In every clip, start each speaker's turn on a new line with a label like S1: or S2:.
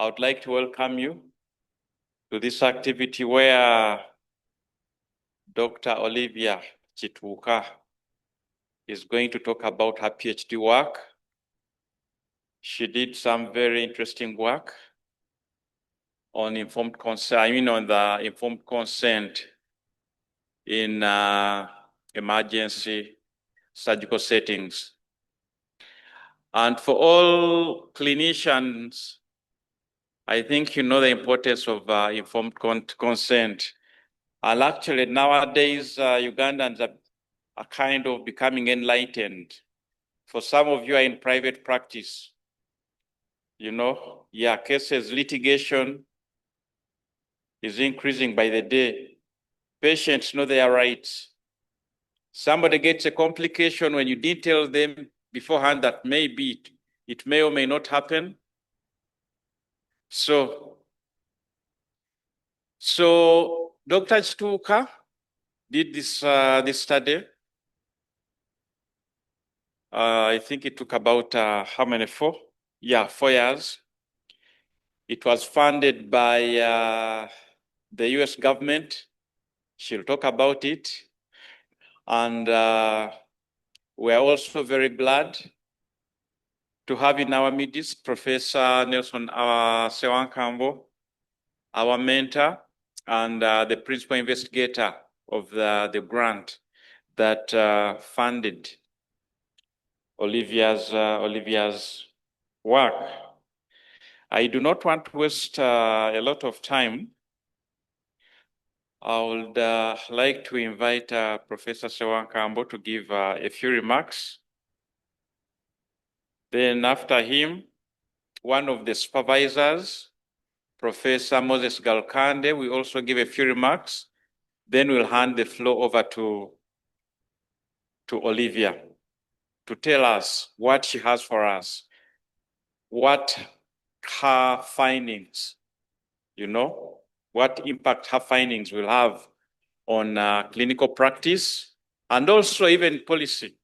S1: I would like to welcome you to this activity where Dr. Olivia Kituuka is going to talk about her PhD work. She did some very interesting work on informed consent, on the informed consent in emergency surgical settings. And for all clinicians, I think you know the importance of informed consent. And actually nowadays, Ugandans are kind of becoming enlightened. For some of you are in private practice, cases, litigation is increasing by the day. Patients know their rights. Somebody gets a complication when you detail them beforehand that maybe it may or may not happen. So Dr. Kituuka did this study. I think it took about how many? 4? Yeah, 4 years. It was funded by the US government. She'll talk about it. And we're also very glad to have in our midst Professor Nelson Sewankambo, our mentor and the principal investigator of the grant that funded Olivia's work. I do not want to waste a lot of time. I would like to invite Professor Sewankambo to give a few remarks. Then after him, one of the supervisors, Professor Moses Galukande, will also give a few remarks. Then we'll hand the floor over to Olivia to tell us what she has for us, what her findings, what impact her findings will have on clinical practice and also even policy,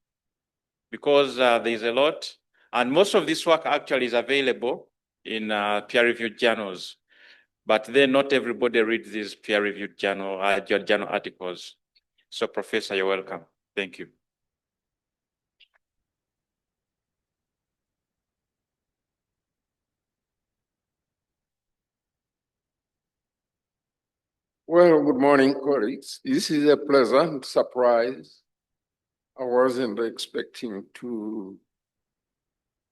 S1: because there's a lot. And most of this work actually is available in peer-reviewed journals, but then not everybody reads these peer-reviewed journal articles. So Professor, you're welcome. Thank you.
S2: Well, good morning, colleagues. This is a pleasant surprise. I wasn't expecting to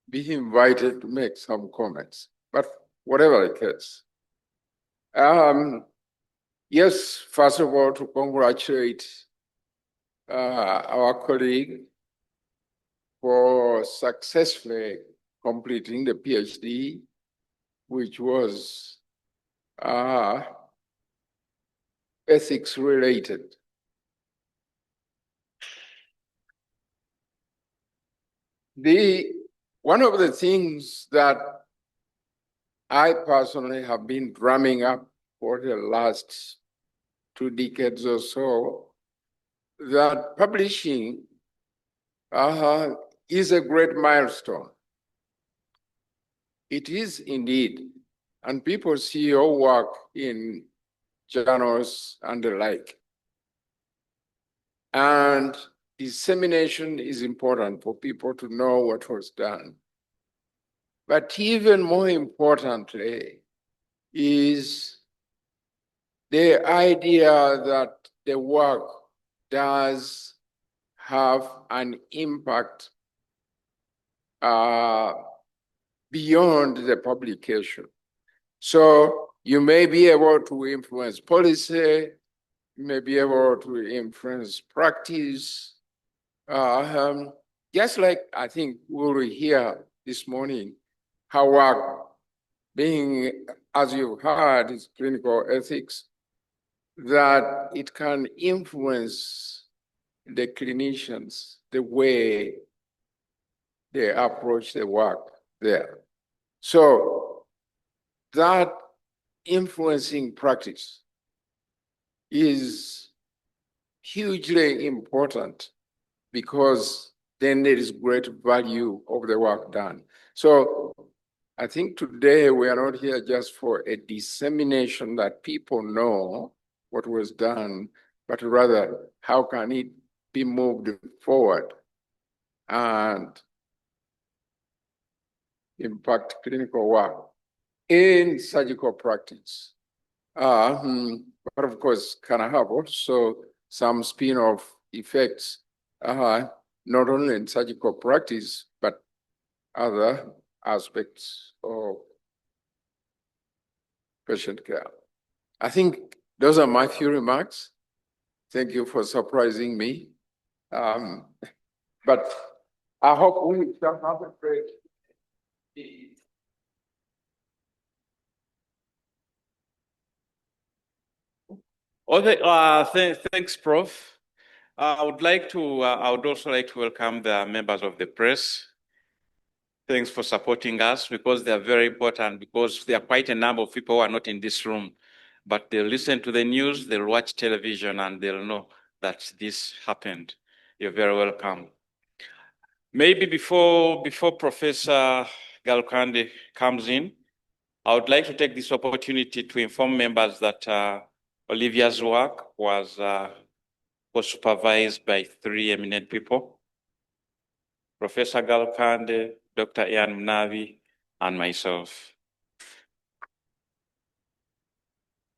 S2: be invited to make some comments, but whatever it is. Yes, first of all, to congratulate our colleague for successfully completing the PhD, which was ethics related. One of the things that I personally have been drumming up for the last 2 decades or so, that publishing is a great milestone. It is indeed, and people see your work in journals and the like. And dissemination is important for people to know what was done. But even more importantly is the idea that the work does have an impact beyond the publication. So you may be able to influence policy, you may be able to influence practice. Just like I think we will hear this morning, how work being, as you've heard, is clinical ethics, that it can influence the clinicians, the way they approach the work there. So that influencing practice is hugely important, because then there is great value of the work done. So I think today we are not here just for a dissemination that people know what was done, but rather how can it be moved forward and impact clinical work in surgical practice. But of course, can have also some spin-off effects, not only in surgical practice, but other aspects of patient care. I think those are my few remarks. Thank you for surprising me. But I hope we shall have a break.
S1: Okay, thanks, Prof. I would also like to welcome the members of the press. Thanks for supporting us, because they are very important, because there are quite a number of people who are not in this room, but they'll listen to the news, they'll watch television, and they'll know that this happened. You're very welcome. Maybe before Professor Galukande comes in, I would like to take this opportunity to inform members that Olivia's work was supervised by 3 eminent people: Professor Galukande, Dr. Ian Mnavi, and myself.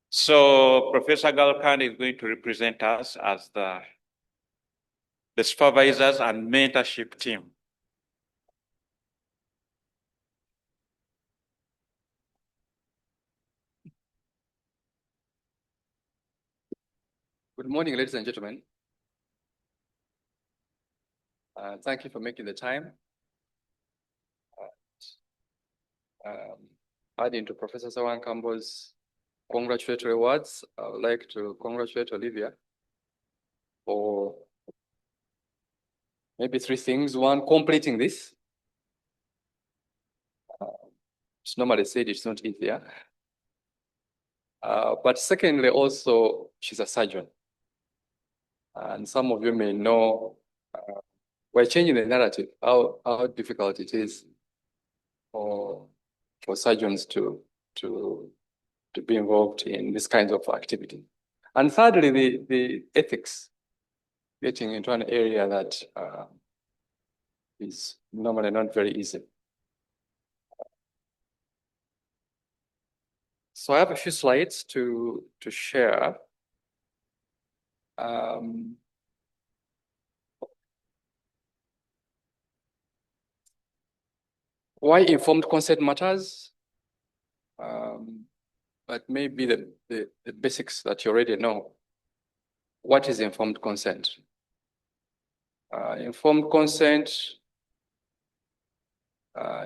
S1: So Professor Galukande is going to represent us as the supervisors and mentorship team.
S3: Good morning, ladies and gentlemen. Thank you for making the time. Adding to Professor Sewankambo's congratulatory words, I would like to congratulate Olivia for maybe 3 things. One, completing this. It's normally said it's not easier. But secondly, also, she's a surgeon. And some of you may know, we're changing the narrative, how difficult it is for surgeons to be involved in this kind of activity. And thirdly, the ethics, getting into an area that is normally not very easy. So I have a few slides to share. Why informed consent matters, but maybe the basics that you already know. What is informed consent? Informed consent,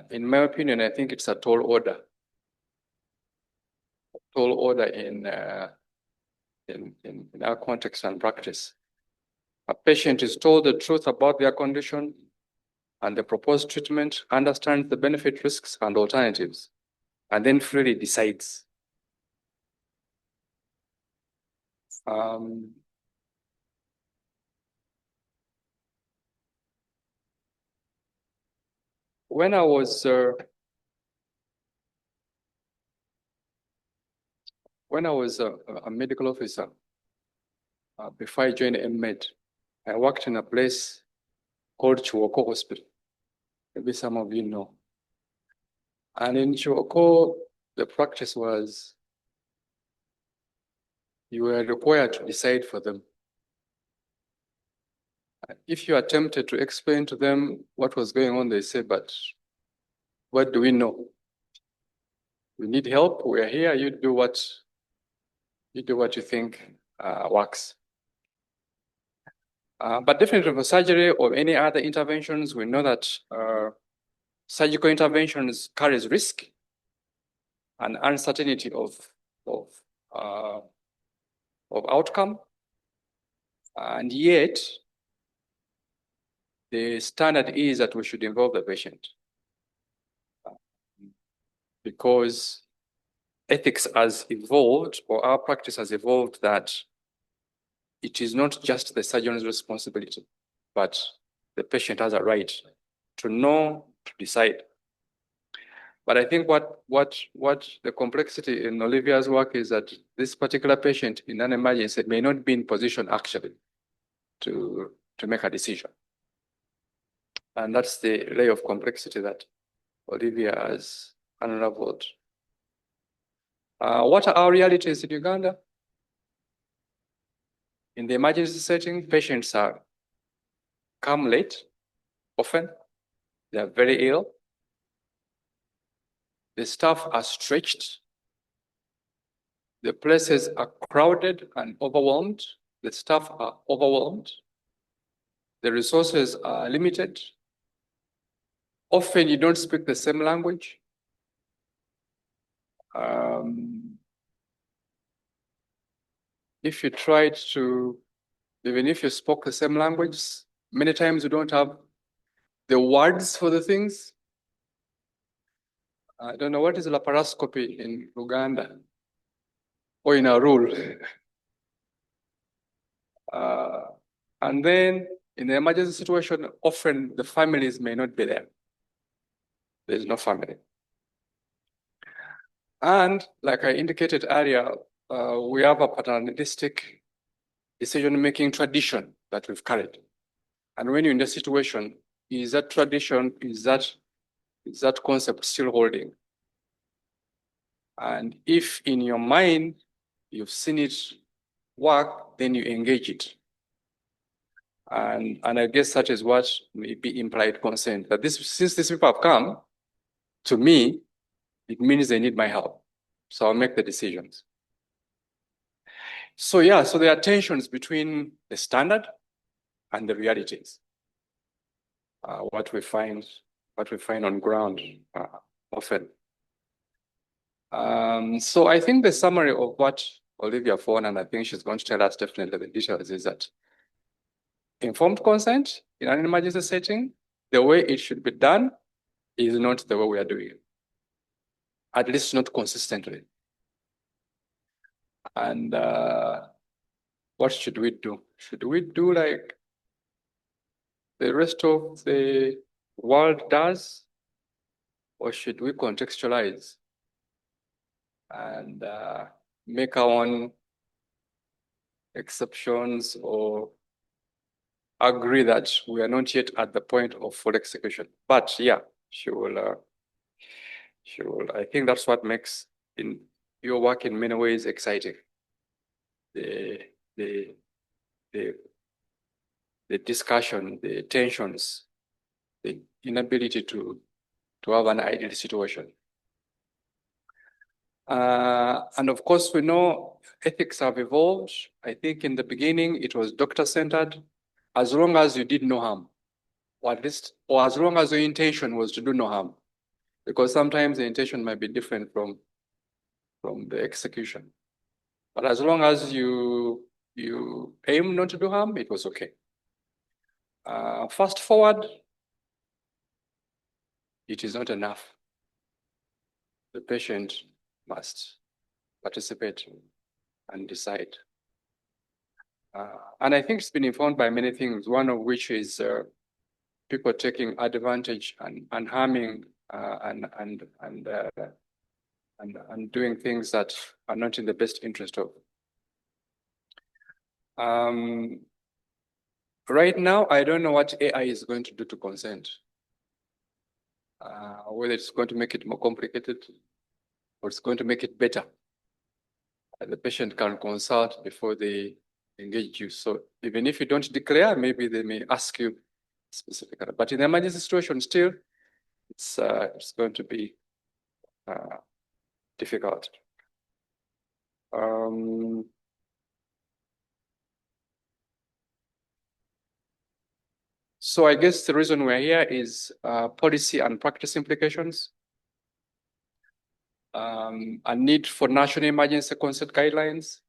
S3: in my opinion, I think it's a tall order. A tall order in our context and practice. A patient is told the truth about their condition and the proposed treatment, understands the benefit, risks, and alternatives, and then freely decides. When I was a medical officer, before I joined MMed, I worked in a place called Kituuka Hospital. Maybe some of you know. And in Kituuka, the practice was you were required to decide for them. If you attempted to explain to them what was going on, they say, but what do we know? We need help. We are here. You do what you think works. But definitely for surgery or any other interventions, we know that surgical interventions carries risk and uncertainty of outcome. And yet, the standard is that we should involve the patient. Because ethics has evolved, or our practice has evolved, that it is not just the surgeon's responsibility, but the patient has a right to know, to decide. But I think what the complexity in Olivia's work is that this particular patient in an emergency may not be in position actually to make a decision. And that's the layer of complexity that Olivia has unraveled. What are our realities in Uganda? In the emergency setting, patients come late, often. They are very ill. The staff are stretched. The places are crowded and overwhelmed. The staff are overwhelmed. The resources are limited. Often you don't speak the same language. If you tried to, even if you spoke the same language, many times you don't have the words for the things. I don't know, what is laparoscopy in Uganda or in a rule? And then in the emergency situation, often the families may not be there. There's no family. And like I indicated earlier, we have a paternalistic decision-making tradition that we've carried. And when you're in the situation, is that tradition, is that concept still holding? And if in your mind, you've seen it work, then you engage it. And I guess that is what may be implied consent, that since these people have come to me, it means they need my help. So I'll make the decisions. So yeah, so there are tensions between the standard and the realities. What we find on ground often. So I think the summary of what Olivia found, and I think she's going to tell us definitely the details, is that informed consent in an emergency setting, the way it should be done is not the way we are doing it. At least not consistently. And what should we do? Should we do like the rest of the world does? Or should we contextualize and make our own exceptions or agree that we are not yet at the point of full execution? But yeah, she will, I think that's what makes your work in many ways exciting. The discussion, the tensions, the inability to have an ideal situation. And of course, we know ethics have evolved. I think in the beginning, it was doctor-centered. As long as you did no harm, or at least, or as long as your intention was to do no harm, because sometimes the intention might be different from the execution. But as long as you aim not to do harm, it was okay. Fast forward, it is not enough. The patient must participate and decide. And I think it's been informed by many things, one of which is people taking advantage and harming and doing things that are not in the best interest of. Right now, I don't know what AI is going to do to consent. Whether it's going to make it more complicated or it's going to make it better. The patient can consult before they engage you. So even if you don't declare, maybe they may ask you specifically. But in the emergency situation, still, it's going to be difficult. So I guess the reason we're here is policy and practice implications. A need for national emergency consent guidelines,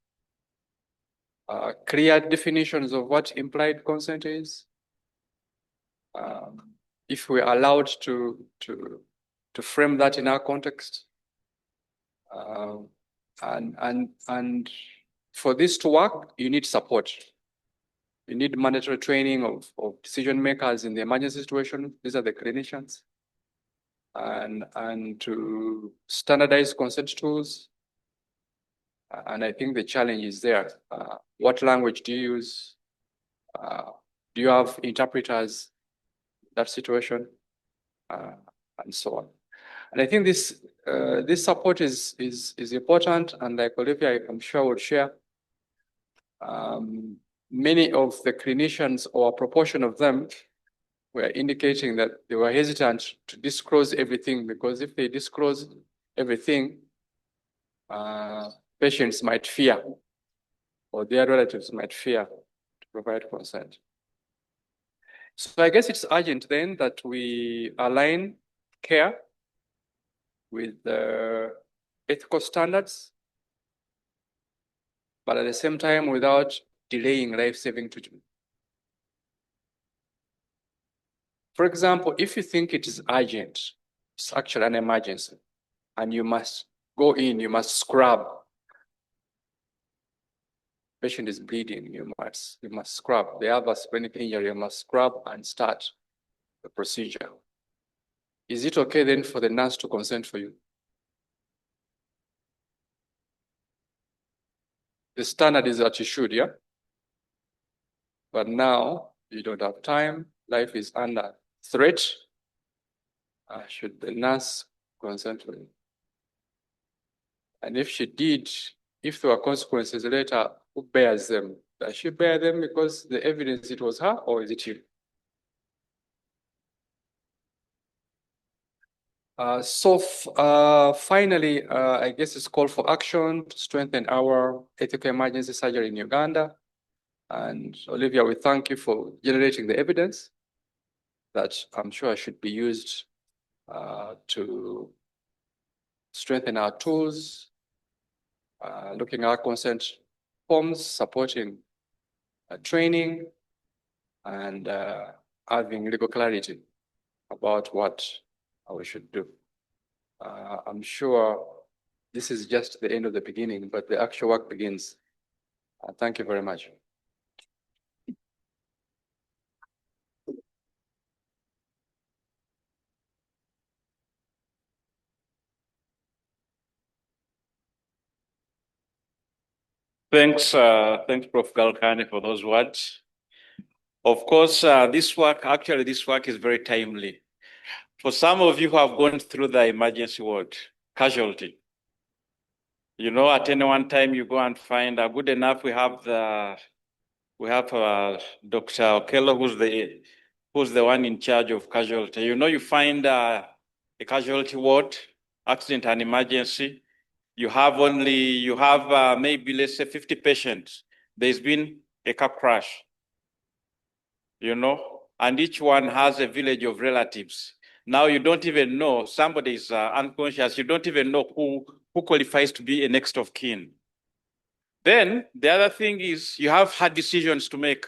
S3: clear definitions of what implied consent is. If we're allowed to frame that in our context, and for this to work, you need support. You need mandatory training of decision makers in the emergency situation. These are the clinicians. and to standardize consent tools. And I think the challenge is there. What language do you use? Do you have interpreters in that situation? And so on. And I think this support is important, and like Olivia, I'm sure will share. Many of the clinicians, or a proportion of them, were indicating that they were hesitant to disclose everything, because if they disclose everything, patients might fear, or their relatives might fear to provide consent. So I guess it's urgent then that we align care with the ethical standards, but at the same time without delaying life-saving treatment. For example, if you think it is urgent, it's actually an emergency, and you must go in, you must scrub. Patient is bleeding, you must scrub. They have a splenic injury, you must scrub and start the procedure. Is it okay then for the nurse to consent for you? The standard is that you should, yeah? But now you don't have time, life is under threat. Should the nurse consent for you? And if she did, if there were consequences later, who bears them? Does she bear them because the evidence it was her, or is it you? Finally, I guess it's call for action to strengthen our ethical emergency surgery in Uganda. And Olivia, we thank you for generating the evidence that I'm sure should be used to strengthen our tools, looking at consent forms, supporting training, and having legal clarity about what we should do. I'm sure this is just the end of the beginning, but the actual work begins. Thank you very much.
S1: Thanks, Prof. Galukande, for those words. Of course, this work is very timely. For some of you who have gone through the emergency ward, casualty, you know, at any one time you go and find good enough. We have Dr. Okello, who's the one in charge of casualty. You know, you find a casualty ward, accident and emergency. You have maybe, let's say, 50 patients. There's been a car crash, you know, and each one has a village of relatives. Now you don't even know, somebody is unconscious, you don't even know who qualifies to be a next of kin. Then the other thing is you have hard decisions to make.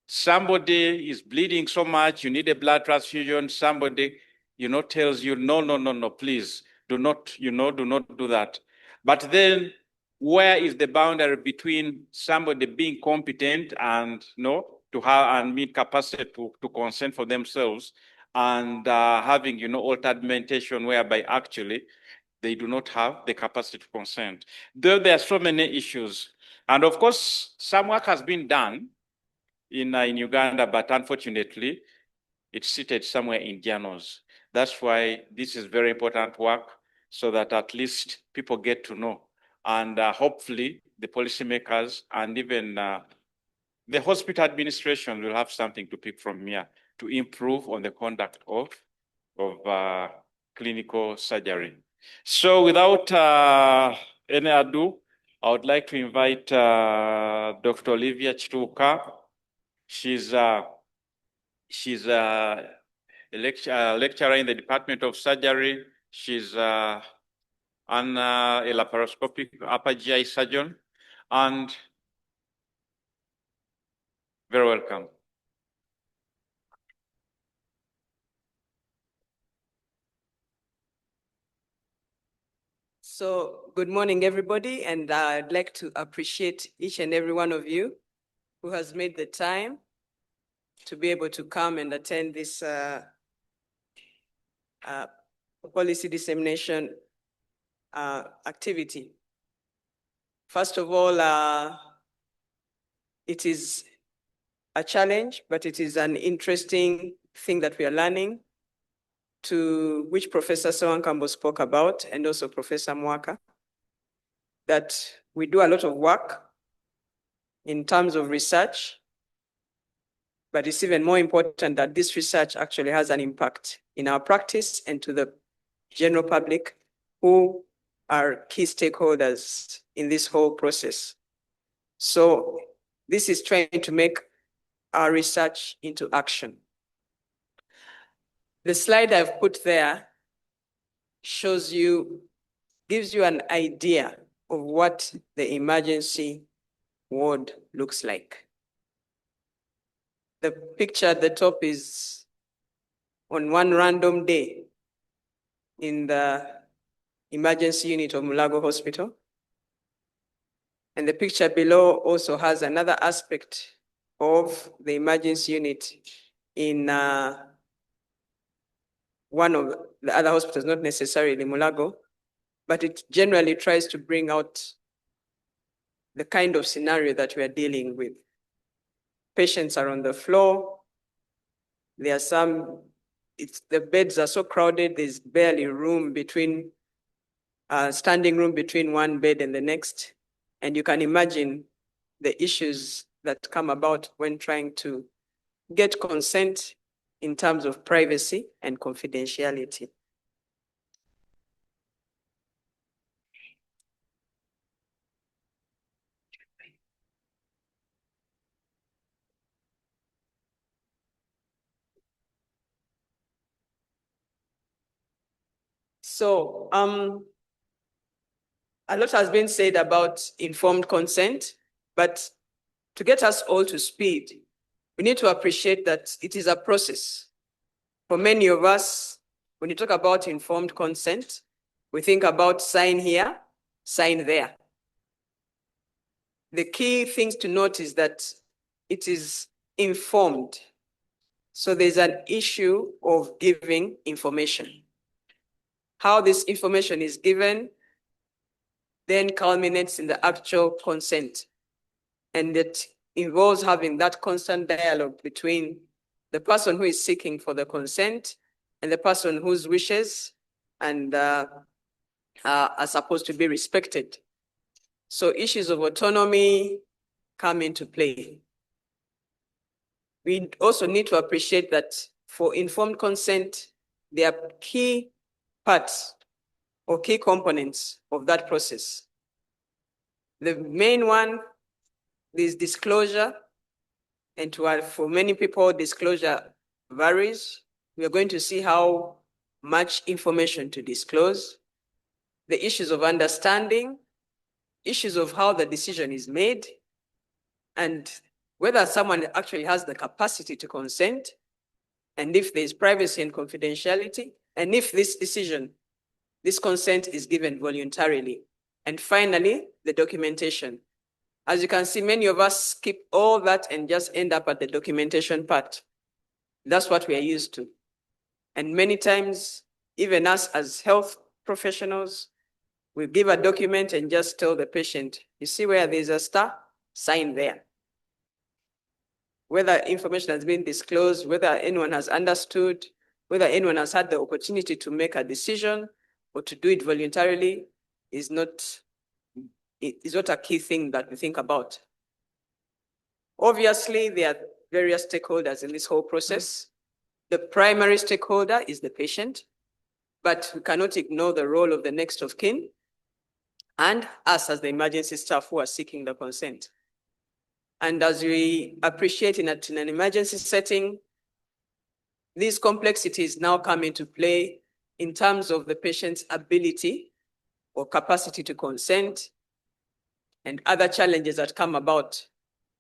S1: Somebody is bleeding so much, you need a blood transfusion. Somebody, you know, tells you, no, please, do not do that. But then where is the boundary between somebody being competent and to have and meet capacity to consent for themselves, and having, you know, altered mentation whereby actually they do not have the capacity to consent. There are so many issues. And of course, some work has been done in Uganda, but unfortunately, it's seated somewhere in journals. That's why this is very important work, so that at least people get to know. And hopefully, the policymakers and even the hospital administration will have something to pick from here to improve on the conduct of clinical surgery. So without any ado, I would like to invite Dr. Olivia Kituuka. She's a lecturer in the Department of Surgery. She's a laparoscopic upper GI surgeon, and very welcome.
S4: So good morning, everybody, and I'd like to appreciate each and every one of you who has made the time to be able to come and attend this policy dissemination activity. First of all, it is a challenge, but it is an interesting thing that we are learning, to which Professor Sewankambo spoke about, and also Professor Mwaka, that we do a lot of work in terms of research, but it's even more important that this research actually has an impact in our practice and to the general public, who are key stakeholders in this whole process. So this is trying to make our research into action. The slide I've put there shows you, gives you an idea of what the emergency ward looks like. The picture at the top is on one random day in the emergency unit of Mulago Hospital. And the picture below also has another aspect of the emergency unit in one of the other hospitals, not necessarily Mulago, but it generally tries to bring out the kind of scenario that we are dealing with. Patients are on the floor. There are some, the beds are so crowded, there's barely room between, standing room between one bed and the next. And you can imagine the issues that come about when trying to get consent in terms of privacy and confidentiality. So, a lot has been said about informed consent, but to get us all to speed, we need to appreciate that it is a process. For many of us, when you talk about informed consent, we think about sign here, sign there. The key things to note is that it is informed. So there's an issue of giving information. How this information is given then culminates in the actual consent. And it involves having that constant dialogue between the person who is seeking for the consent and the person whose wishes and are supposed to be respected. So issues of autonomy come into play. We also need to appreciate that for informed consent, there are key parts or key components of that process. The main one is disclosure, and for many people, disclosure varies. We are going to see how much information to disclose, the issues of understanding, issues of how the decision is made, and whether someone actually has the capacity to consent, and if there's privacy and confidentiality, and if this decision, this consent is given voluntarily. And finally, the documentation. As you can see, many of us skip all that and just end up at the documentation part. That's what we are used to. And many times, even us as health professionals, we give a document and just tell the patient, you see where there's a star, sign there. Whether information has been disclosed, whether anyone has understood, whether anyone has had the opportunity to make a decision or to do it voluntarily is not a key thing that we think about. Obviously, there are various stakeholders in this whole process. The primary stakeholder is the patient, but we cannot ignore the role of the next of kin and us as the emergency staff who are seeking the consent. And as we appreciate in an emergency setting, these complexities now come into play in terms of the patient's ability or capacity to consent and other challenges that come about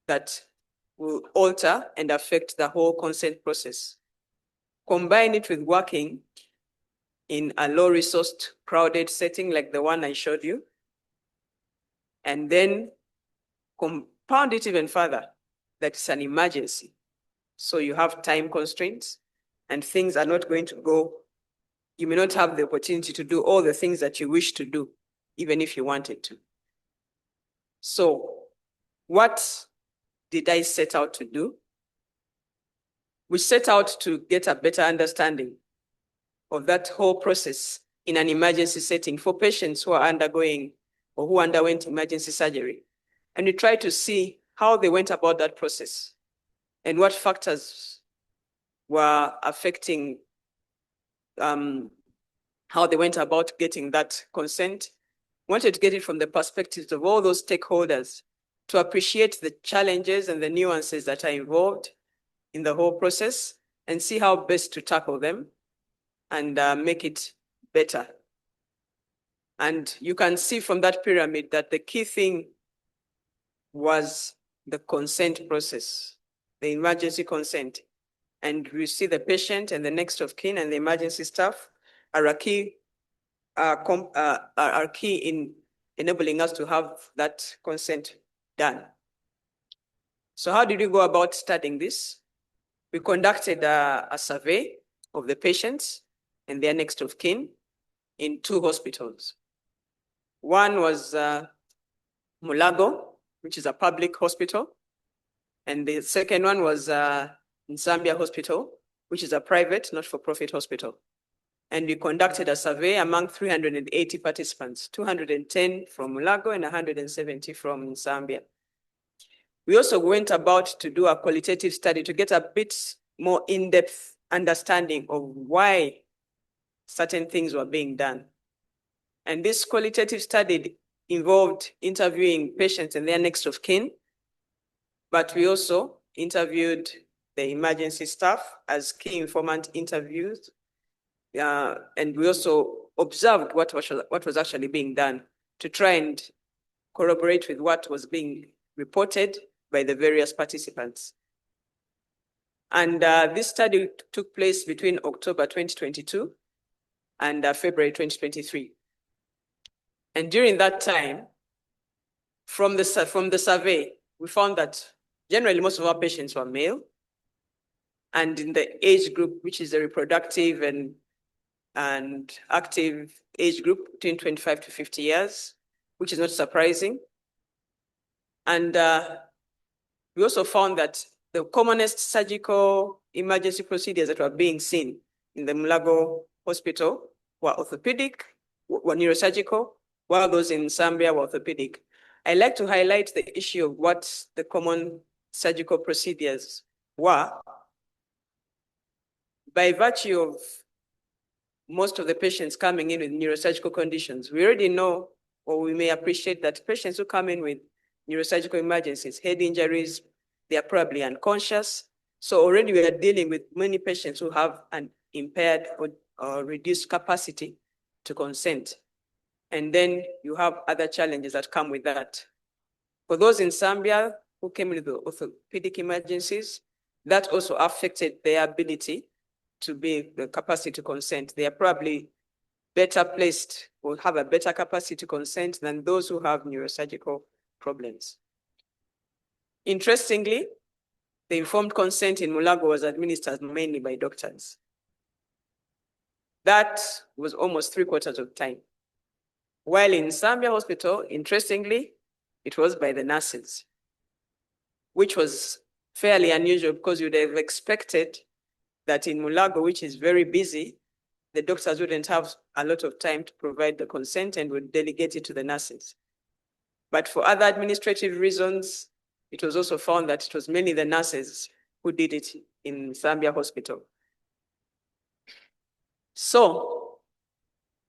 S4: that will alter and affect the whole consent process. Combine it with working in a low-resourced, crowded setting like the one I showed you, and then compound it even further, that it's an emergency. So you have time constraints and things are not going to go you may not have the opportunity to do all the things that you wish to do, even if you wanted to. So what did I set out to do? We set out to get a better understanding of that whole process in an emergency setting for patients who are undergoing or who underwent emergency surgery. And we try to see how they went about that process and what factors were affecting how they went about getting that consent. Wanted to get it from the perspectives of all those stakeholders to appreciate the challenges and the nuances that are involved in the whole process and see how best to tackle them and make it better. And you can see from that pyramid that the key thing was the consent process, the emergency consent. And we see the patient and the next of kin and the emergency staff are key in enabling us to have that consent done. So how did we go about studying this? We conducted a survey of the patients and their next of kin in 2 hospitals. One was Mulago, which is a public hospital. And the second one was Zambia Hospital, which is a private, not-for-profit hospital. And we conducted a survey among 380 participants, 210 from Mulago and 170 from Zambia. We also went about to do a qualitative study to get a bit more in-depth understanding of why certain things were being done. And this qualitative study involved interviewing patients and their next of kin, but we also interviewed the emergency staff as key informant interviews. And we also observed what was actually being done to try and corroborate with what was being reported by the various participants. And this study took place between October 2022 and February 2023. And during that time, from the survey, we found that generally most of our patients were male. And in the age group, which is the reproductive and active age group between 25 to 50 years, which is not surprising. And we also found that the commonest surgical emergency procedures that were being seen in the Mulago Hospital were orthopedic, were neurosurgical, while those in Zambia were orthopedic. I like to highlight the issue of what the common surgical procedures were. By virtue of most of the patients coming in with neurosurgical conditions, we already know, or we may appreciate that patients who come in with neurosurgical emergencies, head injuries, they are probably unconscious. So already we are dealing with many patients who have an impaired or reduced capacity to consent. And then you have other challenges that come with that. For those in Zambia who came with the orthopedic emergencies, that also affected their ability to be the capacity to consent. They are probably better placed or have a better capacity to consent than those who have neurosurgical problems. Interestingly, the informed consent in Mulago was administered mainly by doctors. That was almost 3/4 of the time. While in Zambia Hospital, interestingly, it was by the nurses, which was fairly unusual because you'd have expected that in Mulago, which is very busy, the doctors wouldn't have a lot of time to provide the consent and would delegate it to the nurses. But for other administrative reasons, it was also found that it was mainly the nurses who did it in Zambia Hospital. So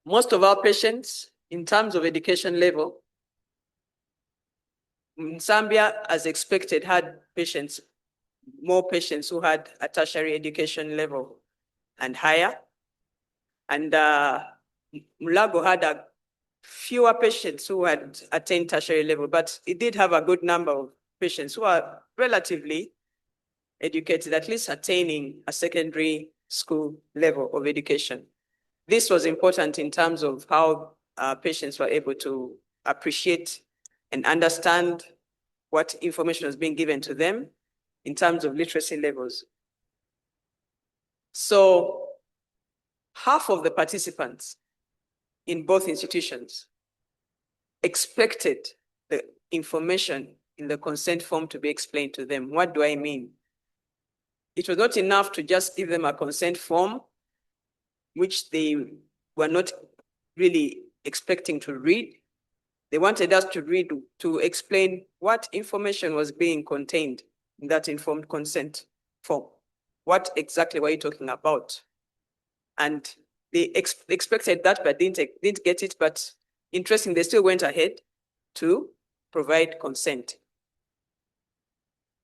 S4: most of our patients, in terms of education level, in Zambia, as expected, had more patients who had a tertiary education level and higher. And Mulago had fewer patients who had attained tertiary level, but it did have a good number of patients who are relatively educated, at least attaining a secondary school level of education. This was important in terms of how patients were able to appreciate and understand what information was being given to them in terms of literacy levels. So half of the participants in both institutions expected the information in the consent form to be explained to them. What do I mean? It was not enough to just give them a consent form, which they were not really expecting to read. They wanted us to read, to explain what information was being contained in that informed consent form. What exactly were you talking about? And they expected that, but didn't get it. But interesting, they still went ahead to provide consent.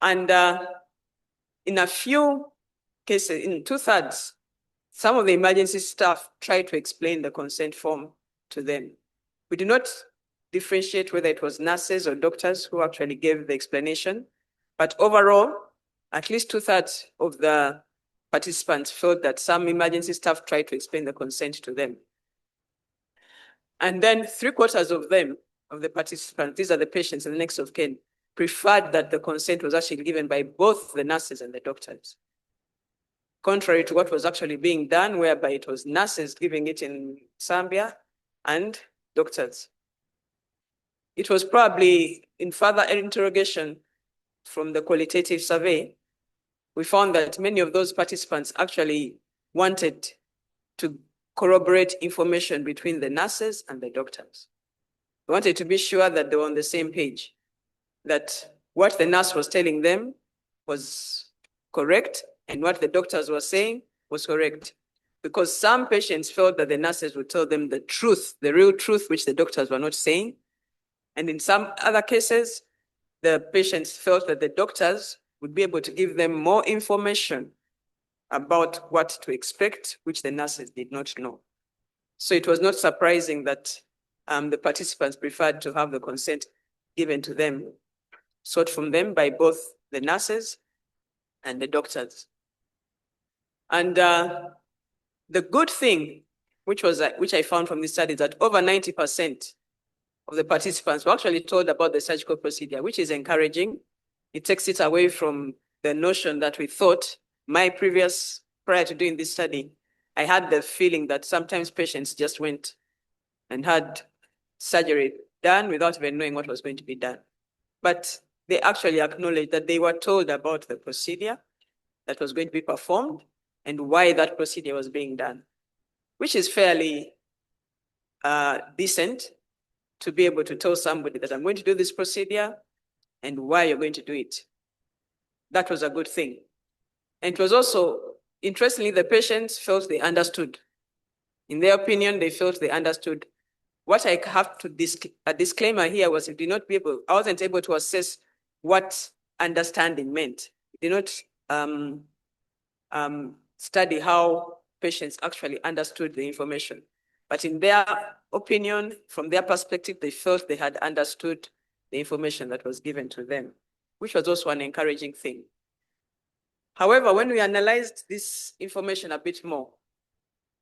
S4: And in a few cases, in 2/3, some of the emergency staff tried to explain the consent form to them. We do not differentiate whether it was nurses or doctors who actually gave the explanation, but overall, at least 2/3 of the participants felt that some emergency staff tried to explain the consent to them. And then 3/4 of them, of the participants, these are the patients and the next of kin, preferred that the consent was actually given by both the nurses and the doctors, contrary to what was actually being done, whereby it was nurses giving it in Zambia and doctors. It was probably in further interrogation from the qualitative survey, we found that many of those participants actually wanted to corroborate information between the nurses and the doctors. They wanted to be sure that they were on the same page, that what the nurse was telling them was correct and what the doctors were saying was correct. Because some patients felt that the nurses would tell them the truth, the real truth, which the doctors were not saying. And in some other cases, the patients felt that the doctors would be able to give them more information about what to expect, which the nurses did not know. So it was not surprising that the participants preferred to have the consent given to them, sought from them by both the nurses and the doctors. And the good thing, which I found from this study, is that over 90% of the participants were actually told about the surgical procedure, which is encouraging. It takes it away from the notion that we thought, prior to doing this study, I had the feeling that sometimes patients just went and had surgery done without even knowing what was going to be done. But they actually acknowledged that they were told about the procedure that was going to be performed and why that procedure was being done, which is fairly decent to be able to tell somebody that I'm going to do this procedure and why you're going to do it. That was a good thing. And it was also, interestingly, the patients felt they understood. In their opinion, they felt they understood. What I have to a disclaimer here was I wasn't able to assess what understanding meant. I did not study how patients actually understood the information. But in their opinion, from their perspective, they felt they had understood the information that was given to them, which was also an encouraging thing. However, when we analyzed this information a bit more,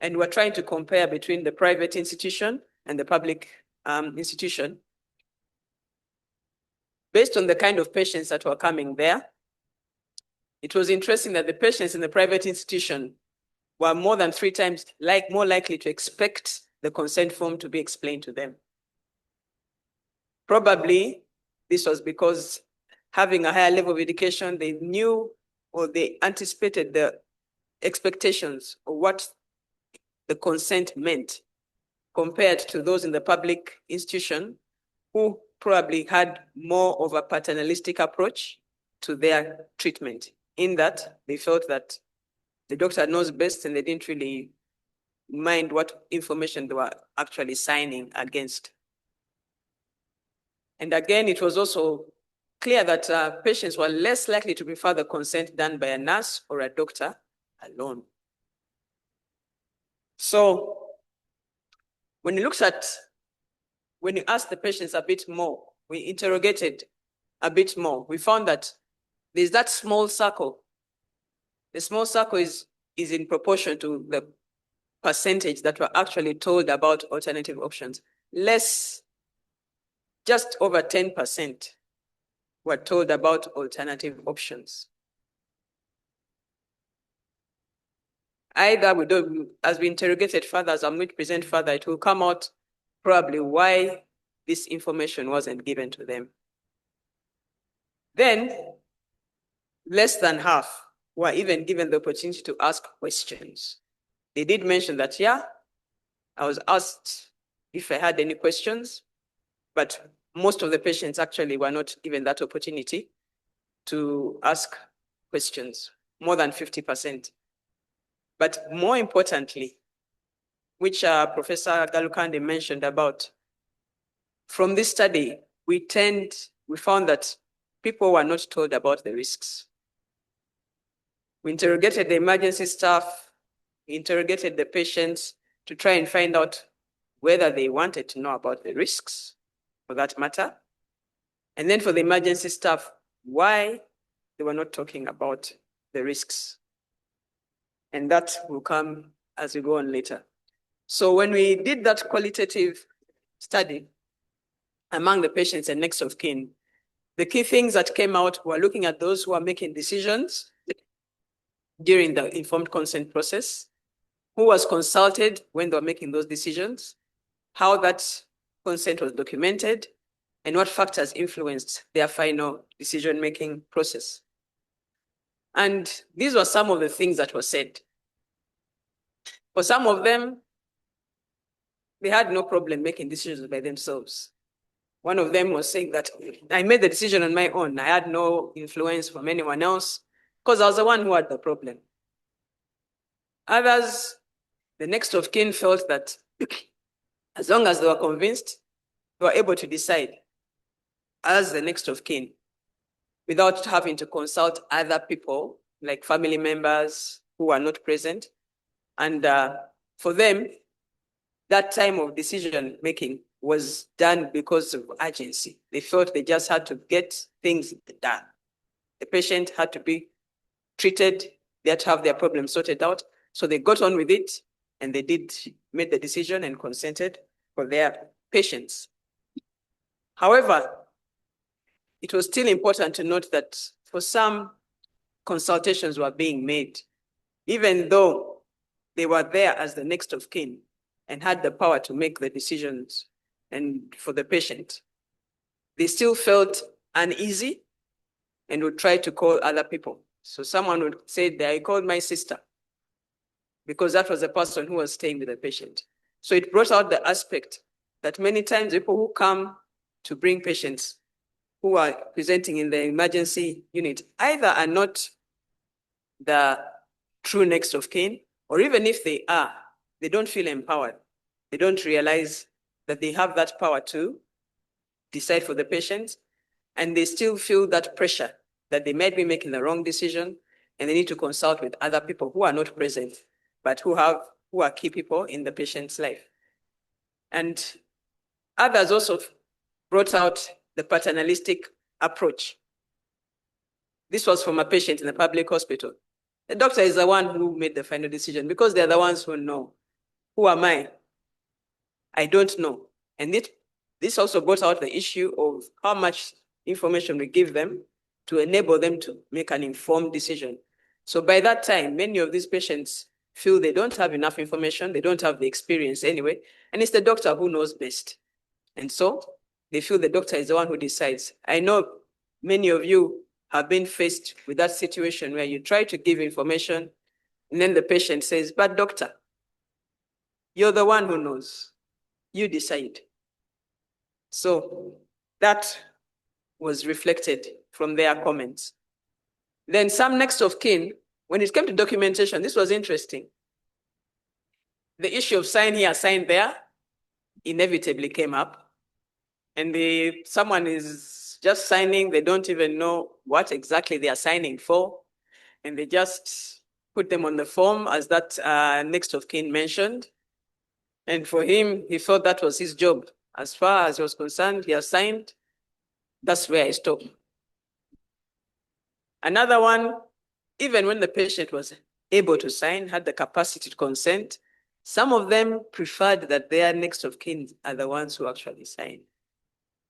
S4: and we're trying to compare between the private institution and the public institution, based on the kind of patients that were coming there, it was interesting that the patients in the private institution were more than 3 times more likely to expect the consent form to be explained to them. Probably this was because having a higher level of education, they knew or they anticipated the expectations of what the consent meant compared to those in the public institution who probably had more of a paternalistic approach to their treatment, in that they felt that the doctor knows best and they didn't really mind what information they were actually signing against. And again, it was also clear that patients were less likely to prefer the consent done by a nurse or a doctor alone. So when you ask the patients a bit more, we interrogated a bit more, we found that there's that small circle. The small circle is in proportion to the percentage that were actually told about alternative options. Less, just over 10% were told about alternative options. Either we don't, as we interrogated further, as I'm going to present further, it will come out probably why this information wasn't given to them. Then, less than half were even given the opportunity to ask questions. They did mention that, yeah, I was asked if I had any questions, but most of the patients actually were not given that opportunity to ask questions, more than 50%. But more importantly, which Professor Galukande mentioned about, from this study, we found that people were not told about the risks. We interrogated the emergency staff, we interrogated the patients to try and find out whether they wanted to know about the risks, for that matter. And then for the emergency staff, why they were not talking about the risks. And that will come as we go on later. So when we did that qualitative study among the patients and next of kin, the key things that came out were looking at those who are making decisions during the informed consent process, who was consulted when they were making those decisions, how that consent was documented, and what factors influenced their final decision-making process. And these were some of the things that were said. For some of them, they had no problem making decisions by themselves. One of them was saying that I made the decision on my own. I had no influence from anyone else because I was the one who had the problem. Others, the next of kin, felt that as long as they were convinced, they were able to decide as the next of kin without having to consult other people like family members who are not present. And for them, that time of decision making was done because of urgency. They felt they just had to get things done. The patient had to be treated, they had to have their problem sorted out. So they got on with it and they made the decision and consented for their patients. However, it was still important to note that for some, consultations were being made, even though they were there as the next of kin and had the power to make the decisions and for the patient. They still felt uneasy and would try to call other people. So someone would say, I called my sister because that was the person who was staying with the patient. So it brought out the aspect that many times people who come to bring patients who are presenting in the emergency unit either are not the true next of kin, or even if they are, they don't feel empowered. They don't realize that they have that power to decide for the patient, and they still feel that pressure that they might be making the wrong decision, and they need to consult with other people who are not present, but who are key people in the patient's life. And others also brought out the paternalistic approach. This was from a patient in a public hospital. The doctor is the one who made the final decision because they're the ones who know. Who am I? I don't know. And this also brought out the issue of how much information we give them to enable them to make an informed decision. So by that time, many of these patients feel they don't have enough information, they don't have the experience anyway, and it's the doctor who knows best. And so they feel the doctor is the one who decides. I know many of you have been faced with that situation where you try to give information and then the patient says, but doctor, you're the one who knows. You decide. So that was reflected from their comments. Then some next of kin, when it came to documentation, this was interesting. The issue of sign here, sign there, inevitably came up. And someone is just signing, they don't even know what exactly they are signing for. And they just put them on the form as that next of kin mentioned. And for him, he thought that was his job. As far as he was concerned, he has signed. That's where I stopped. Another one, even when the patient was able to sign, had the capacity to consent, some of them preferred that their next of kin are the ones who actually sign.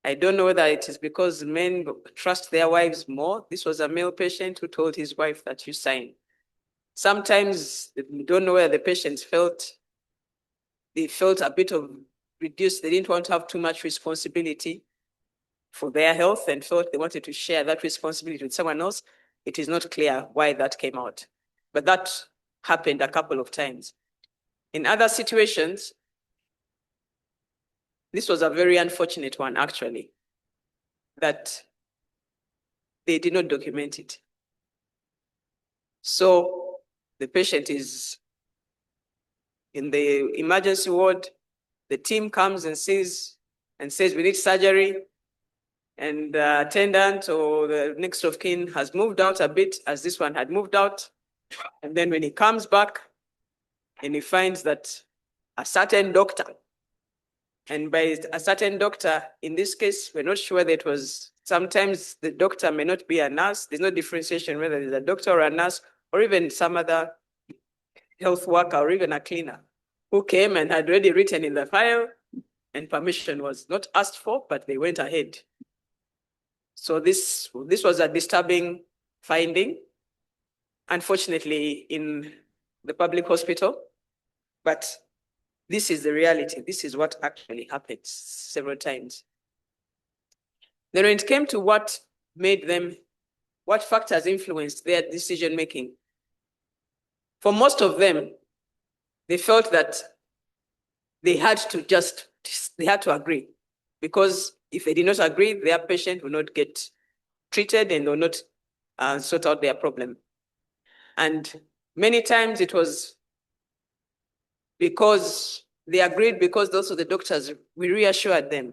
S4: I don't know whether it is because men trust their wives more. This was a male patient who told his wife that you sign. Sometimes we don't know where the patients felt. They felt a bit of reduced. They didn't want to have too much responsibility for their health and felt they wanted to share that responsibility with someone else. It is not clear why that came out, but that happened a couple of times. In other situations, this was a very unfortunate one, actually, that they did not document it. So the patient is in the emergency ward, the team comes and says, we need surgery, and the attendant or the next of kin has moved out a bit as this one had moved out. And then when he comes back and he finds that a certain doctor, and by a certain doctor, in this case, we're not sure that it was, sometimes the doctor may not be a nurse. There's no differentiation whether it's a doctor or a nurse or even some other health worker or even a cleaner who came and had already written in the file and permission was not asked for, but they went ahead. So this was a disturbing finding, unfortunately, in the public hospital, but this is the reality. This is what actually happened several times. Then when it came to what made them, what factors influenced their decision-making, for most of them, they felt that they had to agree, because if they did not agree, their patient will not get treated and will not sort out their problem. And many times it was because they agreed, because those are the doctors, we reassured them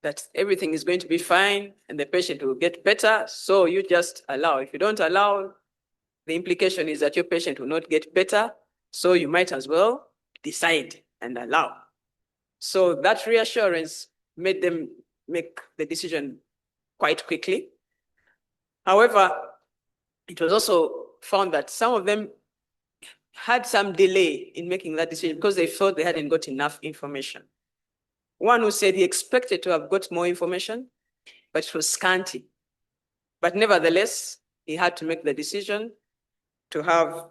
S4: that everything is going to be fine and the patient will get better. So you just allow. If you don't allow, the implication is that your patient will not get better. So you might as well decide and allow. So that reassurance made them make the decision quite quickly. However, it was also found that some of them had some delay in making that decision because they thought they hadn't got enough information. One who said he expected to have got more information, but it was scanty. But nevertheless, he had to make the decision to have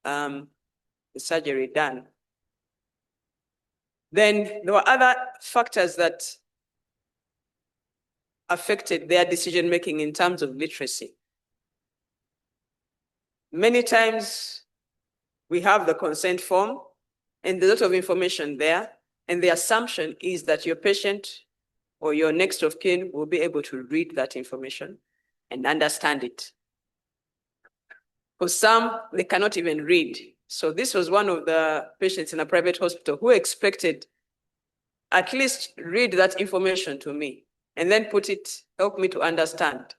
S4: the surgery done. Then there were other factors that affected their decision-making in terms of literacy. Many times we have the consent form and there's a lot of information there, and the assumption is that your patient or your next of kin will be able to read that information and understand it. For some, they cannot even read. So this was one of the patients in a private hospital who expected at least read that information to me and then help me to understand.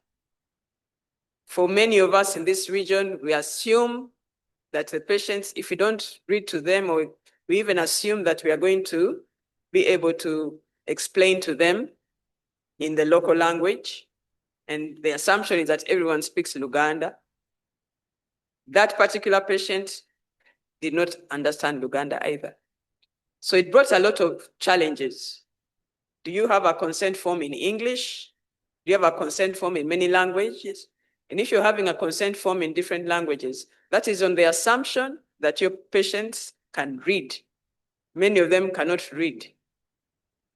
S4: For many of us in this region, we assume that the patients, if we don't read to them, or we even assume that we are going to be able to explain to them in the local language. And the assumption is that everyone speaks Luganda. That particular patient did not understand Luganda either. So it brought a lot of challenges. Do you have a consent form in English? Do you have a consent form in many languages? And if you're having a consent form in different languages, that is on the assumption that your patients can read. Many of them cannot read.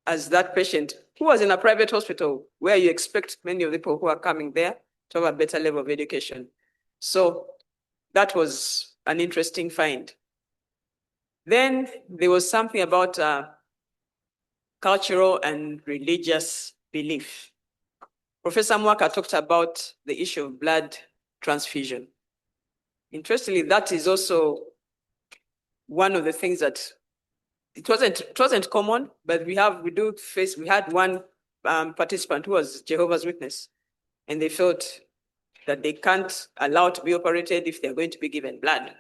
S4: As that patient who was in a private hospital where you expect many of the people who are coming there to have a better level of education. So that was an interesting find. Then there was something about cultural and religious belief. Professor Mwaka talked about the issue of blood transfusion. Interestingly, that is also one of the things that it wasn't common, but we had one participant who was Jehovah's Witness, and they felt that they can't allow to be operated if they're going to be given blood.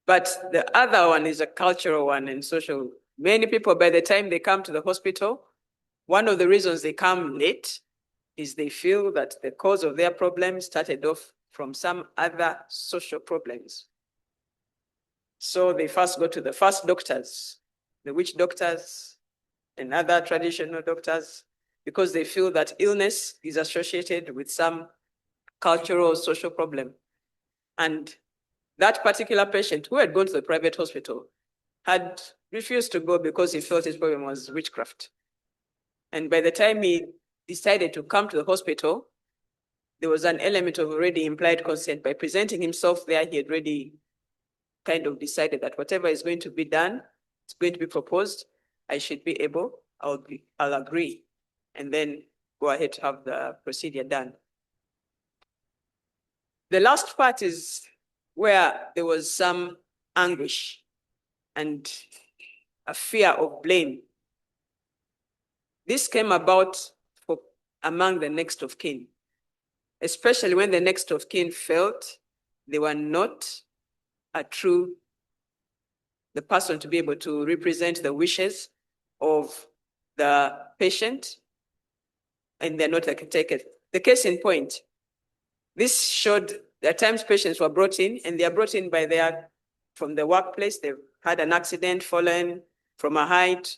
S4: But the other one is a cultural one and social. Many people, by the time they come to the hospital, one of the reasons they come late is they feel that the cause of their problem started off from some other social problems. So they first go to the first doctors, the witch doctors and other traditional doctors, because they feel that illness is associated with some cultural or social problem. And that particular patient who had gone to the private hospital had refused to go because he felt his problem was witchcraft. And by the time he decided to come to the hospital, there was an element of already implied consent. By presenting himself there, he had already kind of decided that whatever is going to be done, it's going to be proposed, I should be able, I'll agree, and then go ahead to have the procedure done. The last part is where there was some anguish and a fear of blame. This came about among the next of kin, especially when the next of kin felt they were not the person to be able to represent the wishes of the patient, and they're not the caretaker. The case in point, this showed that times patients were brought in, and they are brought in from the workplace. They've had an accident, fallen from a height,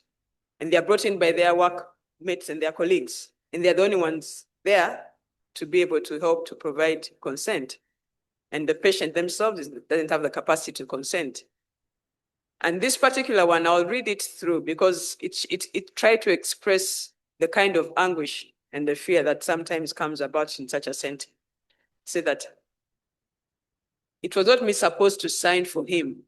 S4: and they are brought in by their workmates and their colleagues. And they're the only ones there to be able to help to provide consent. And the patient themselves doesn't have the capacity to consent. And this particular one, I'll read it through because it tried to express the kind of anguish and the fear that sometimes comes about in such a sentence. Say that it was not me supposed to sign for him.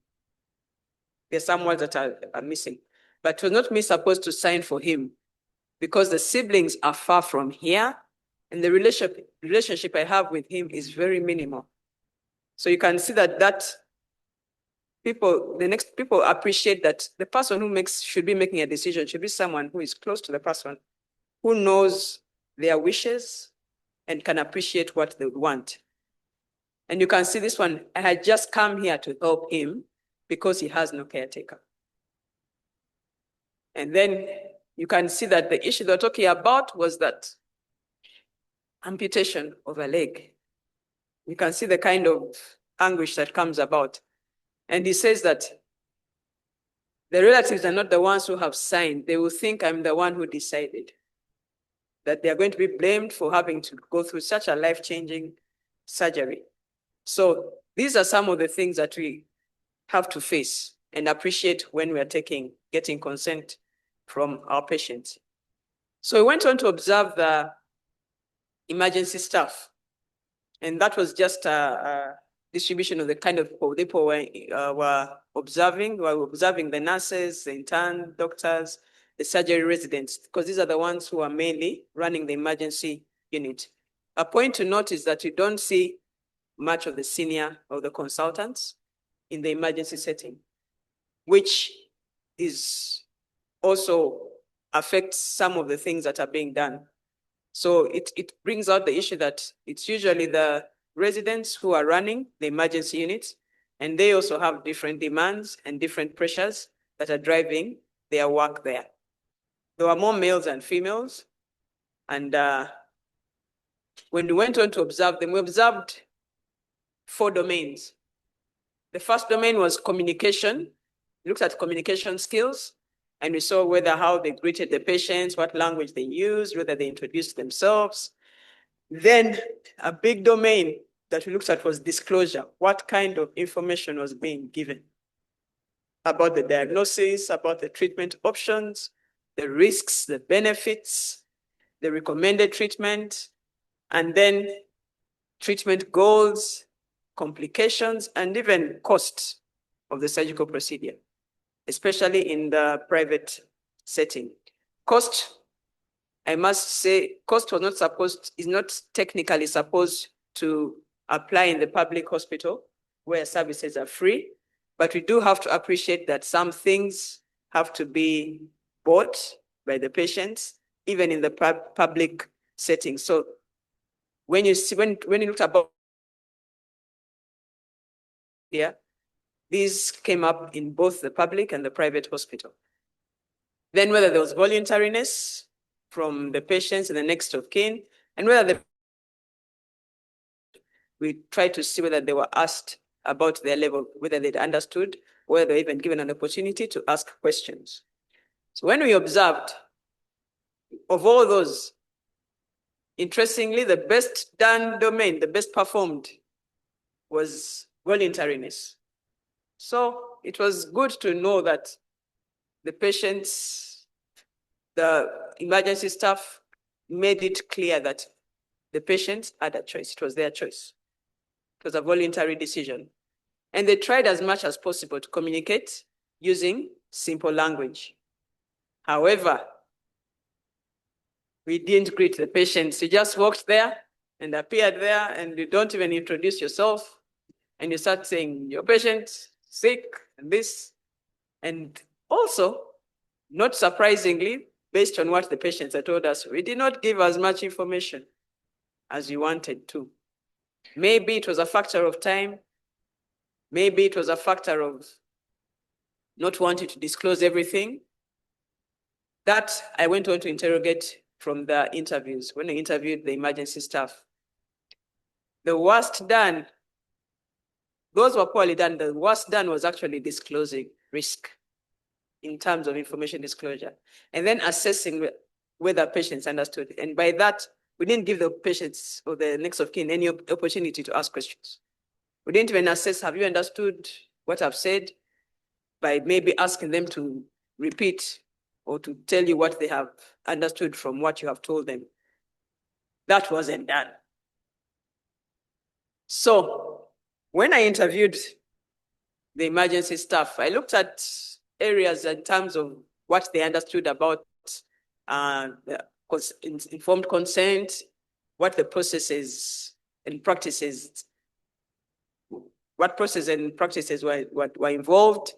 S4: There's some words that are missing, but it was not me supposed to sign for him because the siblings are far from here and the relationship I have with him is very minimal. So you can see that the next people appreciate that the person who should be making a decision should be someone who is close to the person, who knows their wishes and can appreciate what they want. And you can see this one, I had just come here to help him because he has no caretaker. And then you can see that the issue they're talking about was that amputation of a leg. You can see the kind of anguish that comes about. And he says that the relatives are not the ones who have signed. They will think I'm the one who decided. That they are going to be blamed for having to go through such a life-changing surgery. So these are some of the things that we have to face and appreciate when we are getting consent from our patients. So we went on to observe the emergency staff. And that was just a distribution of the kind of people were observing. We were observing the nurses, the intern doctors, the surgery residents, because these are the ones who are mainly running the emergency unit. A point to note is that you don't see much of the senior or the consultants in the emergency setting, which is also affects some of the things that are being done. So it brings out the issue that it's usually the residents who are running the emergency units, and they also have different demands and different pressures that are driving their work there. There were more males than females, and when we went on to observe them, we observed 4 domains. The first domain was communication. We looked at communication skills, and we saw how they greeted the patients, what language they used, whether they introduced themselves. Then a big domain that we looked at was disclosure. What kind of information was being given about the diagnosis, about the treatment options, the risks, the benefits, the recommended treatment, and then treatment goals, complications, and even costs of the surgical procedure, especially in the private setting. Cost, I must say, cost is not technically supposed to apply in the public hospital where services are free, but we do have to appreciate that some things have to be bought by the patients, even in the public setting. So when you look about here, these came up in both the public and the private hospital. Then whether there was voluntariness from the patients and the next of kin, and we tried to see whether they were asked about their level, whether they'd understood, whether they were even given an opportunity to ask questions. So when we observed, of all those, interestingly, the best done domain, the best performed, was voluntariness. So it was good to know that the patients, the emergency staff made it clear that the patients had a choice. It was their choice. It was a voluntary decision. And they tried as much as possible to communicate using simple language. However, we didn't greet the patients. You just walked there and appeared there, and you don't even introduce yourself. And you start saying, your patient sick, and this. And also, not surprisingly, based on what the patients had told us, we did not give as much information as we wanted to. Maybe it was a factor of time. Maybe it was a factor of not wanting to disclose everything. That I went on to interrogate from the interviews when I interviewed the emergency staff. The worst done, those were poorly done. The worst done was actually disclosing risk in terms of information disclosure, and then assessing whether patients understood. And by that, we didn't give the patients or the next of kin any opportunity to ask questions. We didn't even assess, have you understood what I've said? By maybe asking them to repeat or to tell you what they have understood from what you have told them. That wasn't done. So when I interviewed the emergency staff, I looked at areas in terms of what they understood about informed consent, what the processes and practices, what processes and practices were involved,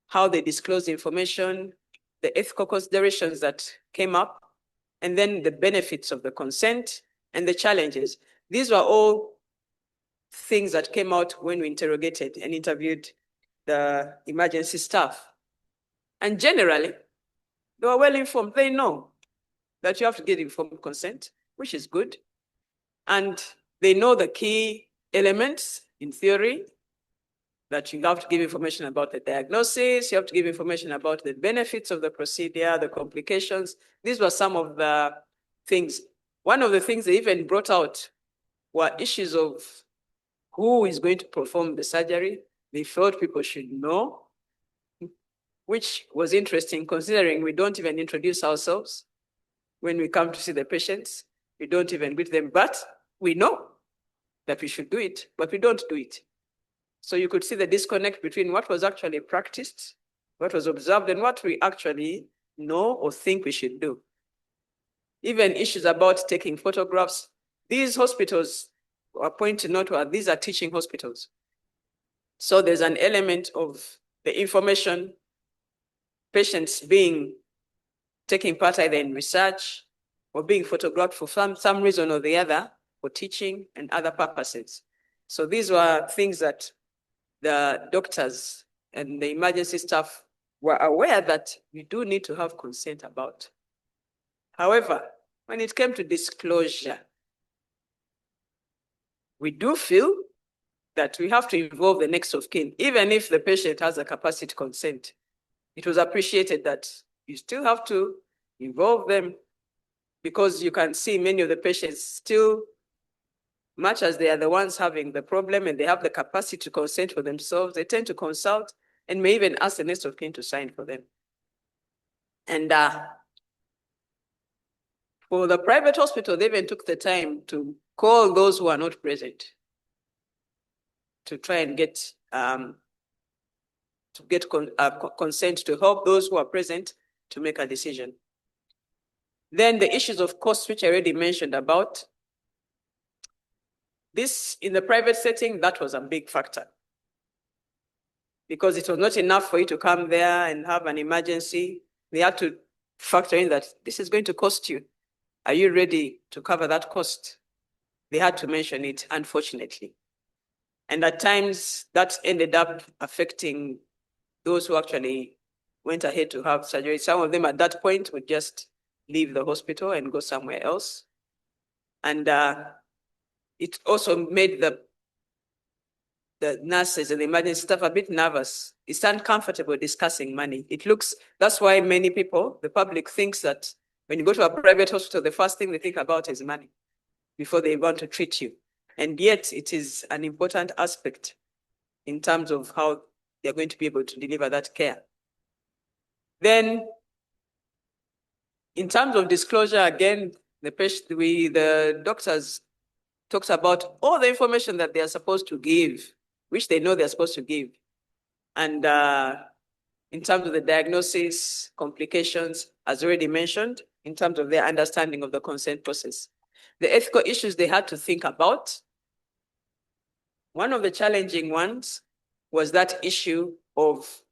S4: how they disclosed information, the ethical considerations that came up, and then the benefits of the consent and the challenges. These were all things that came out when we interrogated and interviewed the emergency staff. And generally, they were well informed. They know that you have to get informed consent, which is good. And they know the key elements in theory, that you have to give information about the diagnosis, you have to give information about the benefits of the procedure, the complications. These were some of the things. One of the things they even brought out were issues of who is going to perform the surgery. They felt people should know, which was interesting considering we don't even introduce ourselves when we come to see the patients. We don't even greet them, but we know that we should do it, but we don't do it. So you could see the disconnect between what was actually practiced, what was observed, and what we actually know or think we should do. Even issues about taking photographs. These hospitals are pointing out that these are teaching hospitals. So there's an element of the information, patients taking part either in research or being photographed for some reason or the other for teaching and other purposes. So these were things that the doctors and the emergency staff were aware that we do need to have consent about. However, when it came to disclosure, we do feel that we have to involve the next of kin, even if the patient has a capacity to consent. It was appreciated that you still have to involve them, because you can see many of the patients still, much as they are the ones having the problem and they have the capacity to consent for themselves, they tend to consult and may even ask the next of kin to sign for them. And for the private hospital, they even took the time to call those who are not present to try and get consent to help those who are present to make a decision. Then the issues of cost, which I already mentioned about. This, in the private setting, that was a big factor, because it was not enough for you to come there and have an emergency. They had to factor in that this is going to cost you. Are you ready to cover that cost? They had to mention it, unfortunately. And at times that ended up affecting those who actually went ahead to have surgery. Some of them at that point would just leave the hospital and go somewhere else. And it also made the nurses and the emergency staff a bit nervous. It's uncomfortable discussing money. That's why many people, the public, thinks that when you go to a private hospital, the first thing they think about is money before they want to treat you. And yet it is an important aspect in terms of how they're going to be able to deliver that care. Then, in terms of disclosure, again, the doctors talks about all the information that they are supposed to give, which they know they're supposed to give. And in terms of the diagnosis, complications, as already mentioned, in terms of their understanding of the consent process. The ethical issues they had to think about. One of the challenging ones was that issue of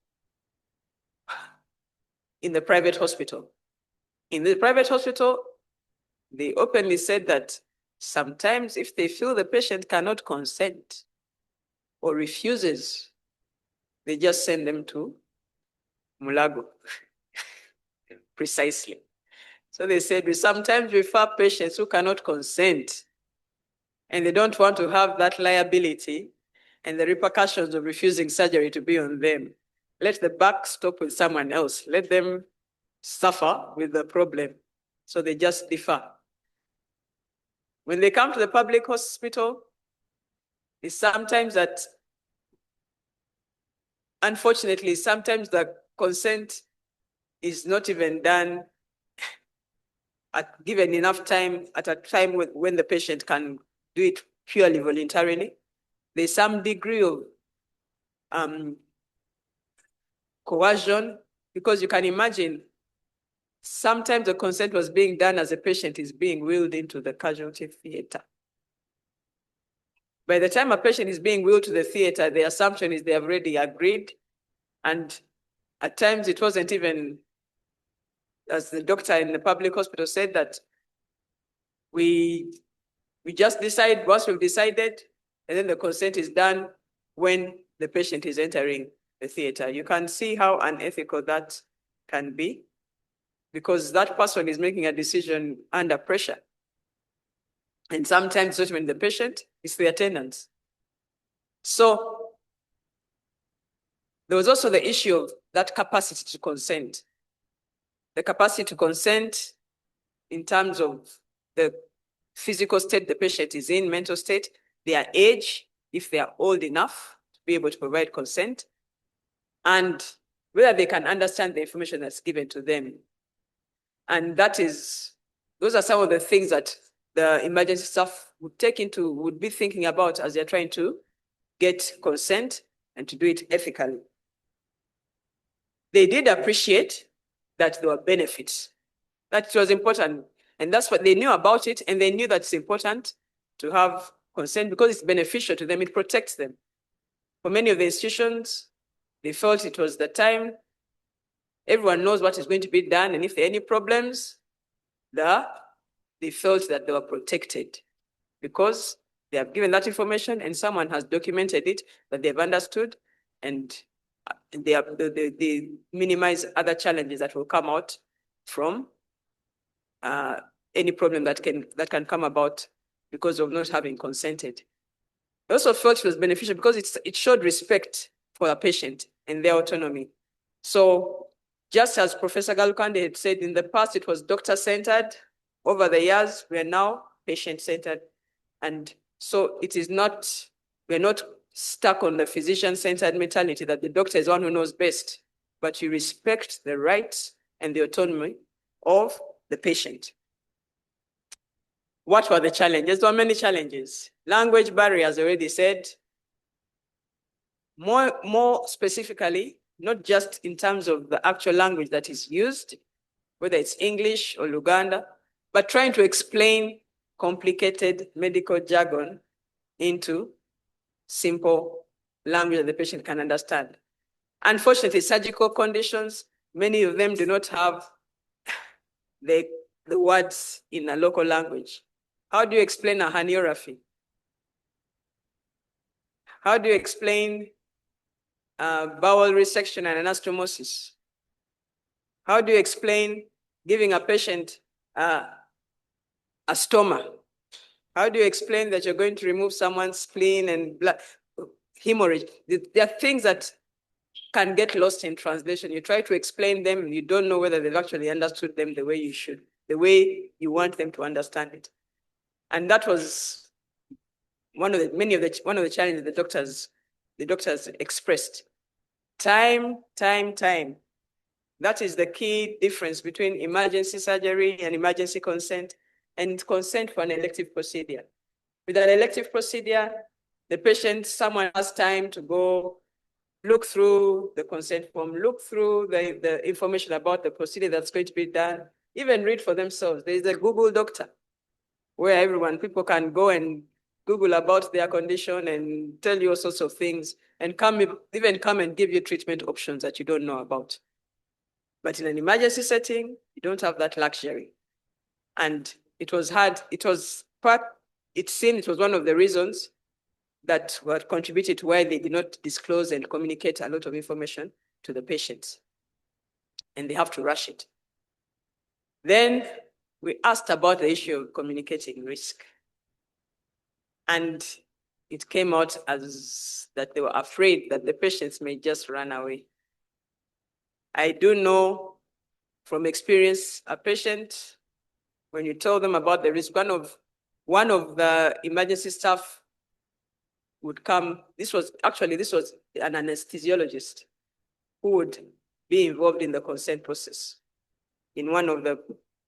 S4: in the private hospital. In the private hospital, they openly said that sometimes if they feel the patient cannot consent or refuses, they just send them to Mulago. Precisely. So they said we sometimes refer patients who cannot consent and they don't want to have that liability and the repercussions of refusing surgery to be on them. Let the buck stop with someone else. Let them suffer with the problem. So they just defer. When they come to the public hospital, it's sometimes that, unfortunately, sometimes the consent is not even done given enough time at a time when the patient can do it purely voluntarily. There's some degree of coercion, because you can imagine sometimes the consent was being done as a patient is being wheeled into the casualty theater. By the time a patient is being wheeled to the theater, the assumption is they have already agreed. And at times it wasn't even, as the doctor in the public hospital said, that we just decide once we've decided, and then the consent is done when the patient is entering the theater. You can see how unethical that can be, because that person is making a decision under pressure. And sometimes not even the patient, it's the attendants. So there was also the issue of that capacity to consent. The capacity to consent in terms of the physical state the patient is in, mental state, their age, if they are old enough to be able to provide consent, and whether they can understand the information that's given to them. And those are some of the things that the emergency staff would be thinking about as they're trying to get consent and to do it ethically. They did appreciate that there were benefits, that it was important. And that's what they knew about it. And they knew that it's important to have consent because it's beneficial to them. It protects them. For many of the institutions, they felt it was the time. Everyone knows what is going to be done. And if there are any problems, they felt that they were protected because they have given that information and someone has documented it, that they've understood, and they minimize other challenges that will come out from any problem that can come about because of not having consented. I also felt it was beneficial because it showed respect for the patient and their autonomy. So just as Professor Galukande had said, in the past it was doctor-centered. Over the years, we are now patient-centered. And so we're not stuck on the physician-centered mentality that the doctor is the one who knows best, but you respect the rights and the autonomy of the patient. What were the challenges? There were many challenges. Language barriers, already said. More specifically, not just in terms of the actual language that is used, whether it's English or Luganda, but trying to explain complicated medical jargon into simple language that the patient can understand. Unfortunately, surgical conditions, many of them do not have the words in a local language. How do you explain a herniorrhaphy? How do you explain bowel resection and anastomosis? How do you explain giving a patient a stoma? How do you explain that you're going to remove someone's spleen and blood, hemorrhage? There are things that can get lost in translation. You try to explain them, and you don't know whether they've actually understood them the way you should, the way you want them to understand it. And that was one of the challenges the doctors expressed. Time. That is the key difference between emergency surgery and emergency consent and consent for an elective procedure. With an elective procedure, the patient, someone has time to go look through the consent form, look through the information about the procedure that's going to be done, even read for themselves. There is a Google Doctor where people can go and Google about their condition and tell you all sorts of things and even come and give you treatment options that you don't know about. But in an emergency setting, you don't have that luxury. And it was one of the reasons that were contributed to why they did not disclose and communicate a lot of information to the patients. And they have to rush it. Then we asked about the issue of communicating risk. And it came out as that they were afraid that the patients may just run away. I do know from experience, a patient, when you tell them about the risk, one of the emergency staff would come. This was an anesthesiologist who would be involved in the consent process in one of the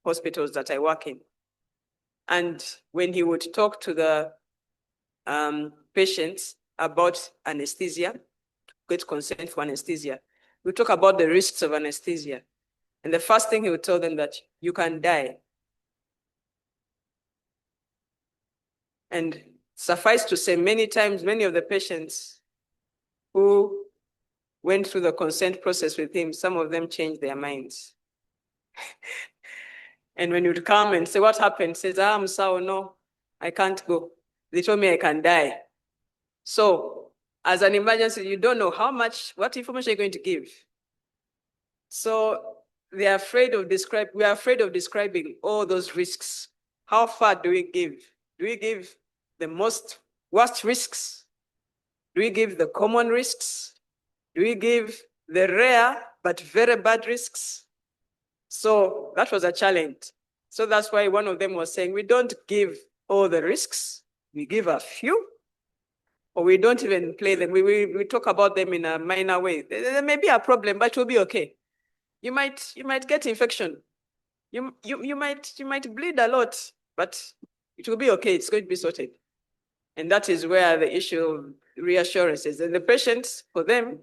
S4: hospitals that I work in. And when he would talk to the patients about anesthesia, get consent for anesthesia, we talk about the risks of anesthesia. And the first thing he would tell them that you can die. And suffice to say, many times, many of the patients who went through the consent process with him, some of them changed their minds. And when you'd come and say, what happened? Says, I'm sorry, no, I can't go. They told me I can die. So as an emergency, you don't know what information you're going to give. So we are afraid of describing all those risks. How far do we give? Do we give the worst risks? Do we give the common risks? Do we give the rare but very bad risks? So that was a challenge. So that's why one of them was saying, we don't give all the risks, we give a few, or we don't even play them. We talk about them in a minor way. There may be a problem, but it will be okay. You might get infection. You might bleed a lot, but it will be okay. It's going to be sorted. And that is where the issue of reassurance is. And the patients, to them,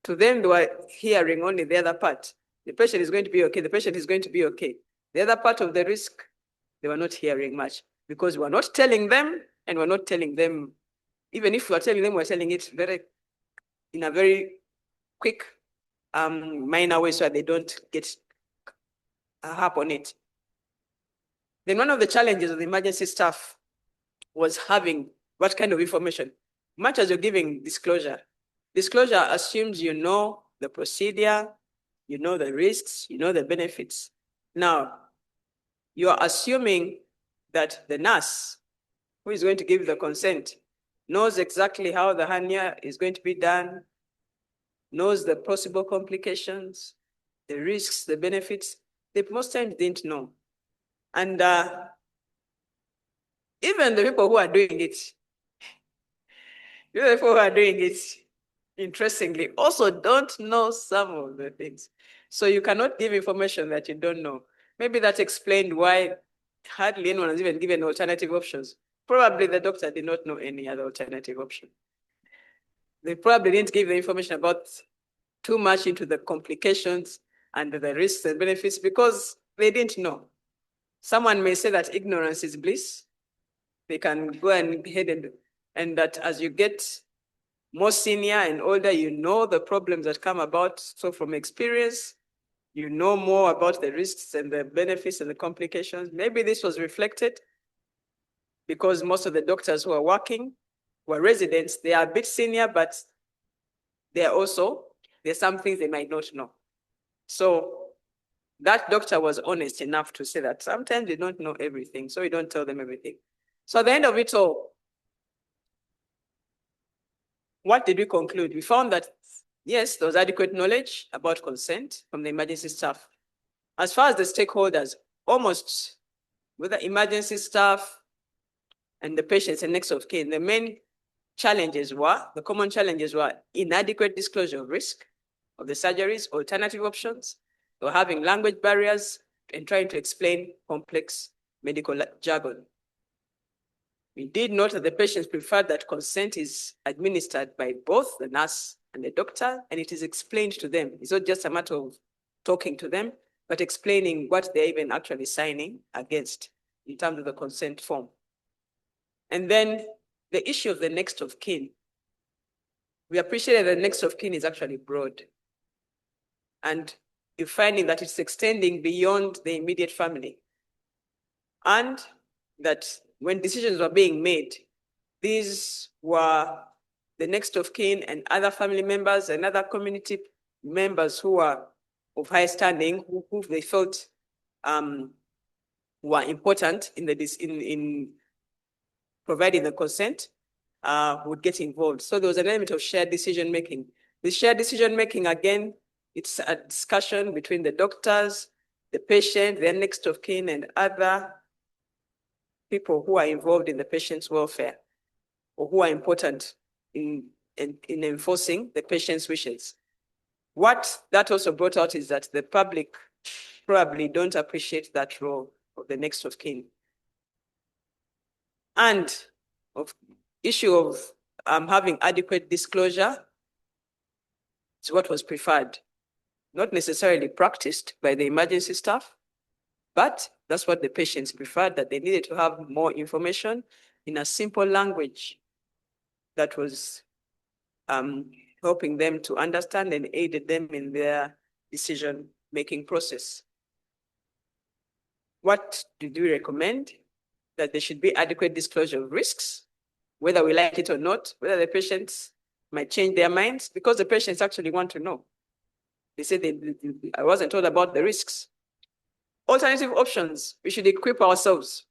S4: they were hearing only the other part. The patient is going to be okay. The patient is going to be okay. The other part of the risk, they were not hearing much because we're not telling them, and we're not telling them. Even if we're telling them, we're telling it in a very quick, minor way so that they don't get a harp on it. Then one of the challenges of the emergency staff was having what kind of information? Much as you're giving disclosure. Disclosure assumes you know the procedure, you know the risks, you know the benefits. Now, you are assuming that the nurse who is going to give the consent knows exactly how the hernia is going to be done, knows the possible complications, the risks, the benefits. They most times didn't know. And even the people who are doing it, interestingly, also don't know some of the things. So you cannot give information that you don't know. Maybe that explained why hardly anyone has even given alternative options. Probably the doctor did not know any other alternative option. They probably didn't give the information about too much into the complications and the risks and benefits because they didn't know. Someone may say that ignorance is bliss. They can go ahead and that as you get more senior and older, you know the problems that come about. So from experience, you know more about the risks and the benefits and the complications. Maybe this was reflected because most of the doctors who are working were residents. They are a bit senior, but there's some things they might not know. So that doctor was honest enough to say that sometimes they don't know everything, so you don't tell them everything. So at the end of it all, what did we conclude? We found that, yes, there was adequate knowledge about consent from the emergency staff. As far as the stakeholders, almost with the emergency staff, and the patients and next of kin, the main challenges were, the common challenges were inadequate disclosure of risk of the surgeries, alternative options, or having language barriers and trying to explain complex medical jargon. We did note that the patients preferred that consent is administered by both the nurse and the doctor, and it is explained to them. It's not just a matter of talking to them, but explaining what they're even actually signing against in terms of the consent form. And then the issue of the next of kin. We appreciate that the next of kin is actually broad. And you're finding that it's extending beyond the immediate family. And that when decisions were being made, these were the next of kin and other family members and other community members who are of high standing, who they felt were important in providing the consent, would get involved. So there was an element of shared decision making. The shared decision making, again, it's a discussion between the doctors, the patient, their next of kin, and other people who are involved in the patient's welfare or who are important in enforcing the patient's wishes. What that also brought out is that the public probably don't appreciate that role of the next of kin. And of issue of having adequate disclosure is what was preferred, not necessarily practiced by the emergency staff, but that's what the patients preferred, that they needed to have more information in a simple language that was helping them to understand and aided them in their decision-making process. What did we recommend? That there should be adequate disclosure of risks, whether we like it or not, whether the patients might change their minds, because the patients actually want to know. They say, I wasn't told about the risks. Alternative options, we should equip ourselves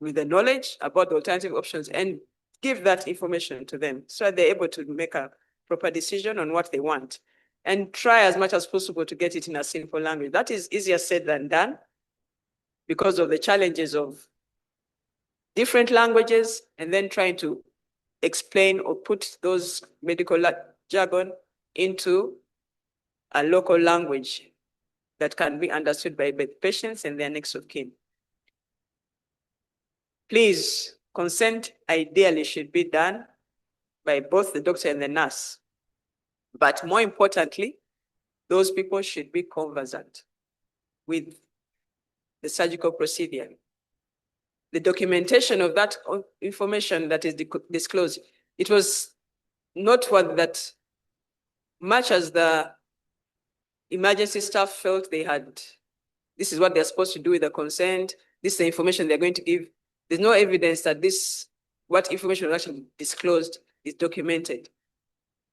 S4: with the knowledge about the alternative options and give that information to them so that they're able to make a proper decision on what they want and try as much as possible to get it in a simple language. That is easier said than done because of the challenges of different languages and then trying to explain or put those medical jargon into a local language that can be understood by both patients and their next of kin. Please, consent ideally should be done by both the doctor and the nurse. But more importantly, those people should be conversant with the surgical procedure. The documentation of that information that is disclosed, it was noteworthy that much as the emergency staff felt they had, this is what they're supposed to do with the consent, this is the information they're going to give, there's no evidence that what information was actually disclosed is documented.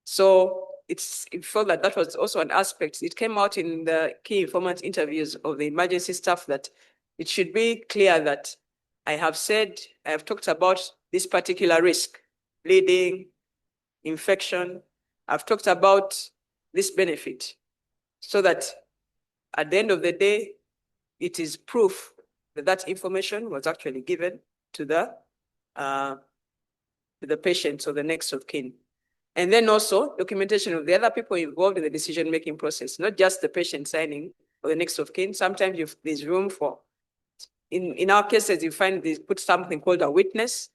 S4: So it felt that that was also an aspect. It came out in the key informant interviews of the emergency staff that it should be clear that I have talked about this particular risk, bleeding, infection. I've talked about this benefit so that at the end of the day, it is proof that that information was actually given to the patient or the next of kin. And then also documentation of the other people involved in the decision-making process, not just the patient signing or the next of kin. Sometimes there's room for, in our cases, you find they put something called a witness,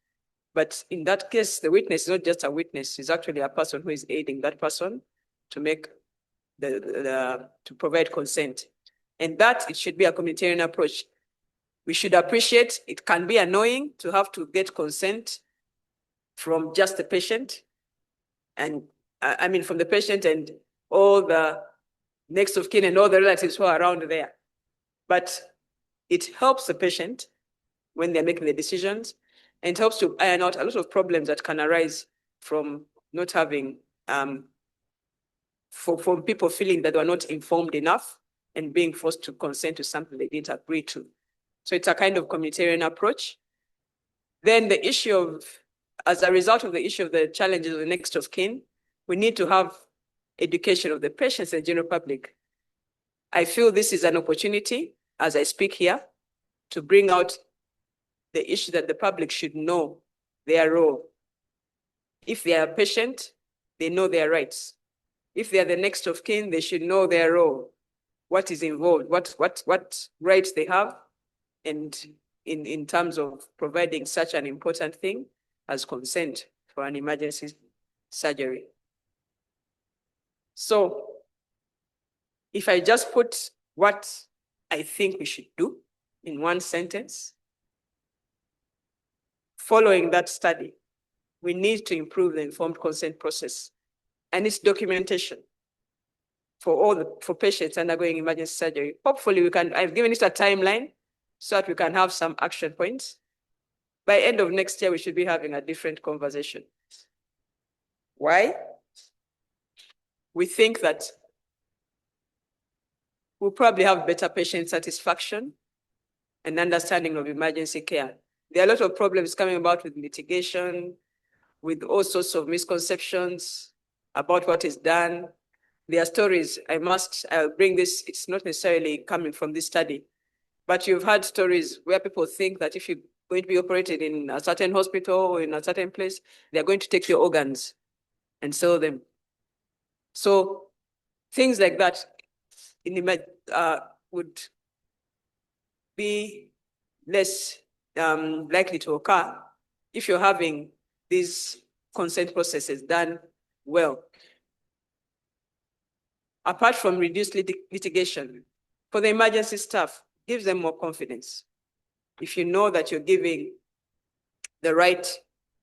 S4: but in that case, the witness is not just a witness, it's actually a person who is aiding that person to make to provide consent. And that it should be a communitarian approach. We should appreciate it can be annoying to have to get consent from just the patient. And I mean, from the patient and all the next of kin and all the relatives who are around there. But it helps the patient when they're making the decisions, and it helps to iron out a lot of problems that can arise from not having, from people feeling that they are not informed enough and being forced to consent to something they didn't agree to. So it's a kind of communitarian approach. Then the issue of, as a result of the issue of the challenges of the next of kin, we need to have education of the patients and general public. I feel this is an opportunity, as I speak here, to bring out the issue that the public should know their role. If they are a patient, they know their rights. If they are the next of kin, they should know their role, what is involved, what rights they have, and in terms of providing such an important thing as consent for an emergency surgery. So if I just put what I think we should do in one sentence, following that study, we need to improve the informed consent process and its documentation for patients undergoing emergency surgery. Hopefully I've given it a timeline so that we can have some action points. By end of next year, we should be having a different conversation. Why? We think that we'll probably have better patient satisfaction and understanding of emergency care. There are a lot of problems coming about with litigation, with all sorts of misconceptions about what is done. There are stories, I'll bring this, it's not necessarily coming from this study, but you've heard stories where people think that if you're going to be operated in a certain hospital or in a certain place, they're going to take your organs and sell them. So things like that would be less likely to occur if you're having these consent processes done well. Apart from reduced litigation, for the emergency staff, gives them more confidence. If you know that you're giving the right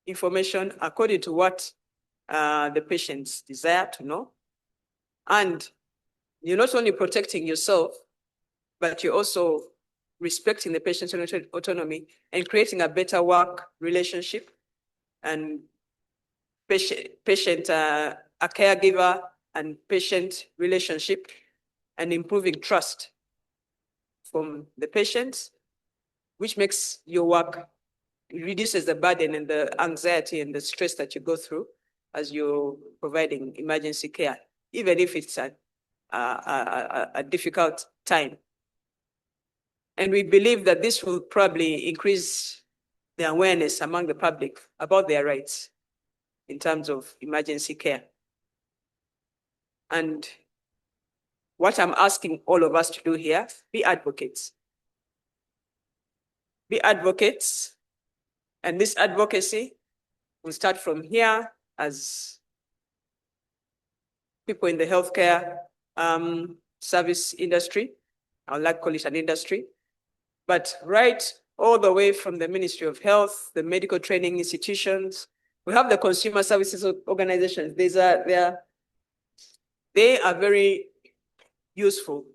S4: information according to what the patients desire to know, and you're not only protecting yourself, but you're also respecting the patient's autonomy and creating a better work relationship and a caregiver and patient relationship, and improving trust from the patients, which makes your work, reduces the burden and the anxiety and the stress that you go through as you're providing emergency care, even if it's a difficult time. And we believe that this will probably increase the awareness among the public about their rights in terms of emergency care. And what I'm asking all of us to do here, be advocates. Be advocates, and this advocacy will start from here as people in the healthcare service industry. I would like to call it an industry, but right all the way from the Ministry of Health, the medical training institutions. We have the consumer services organizations. They are very useful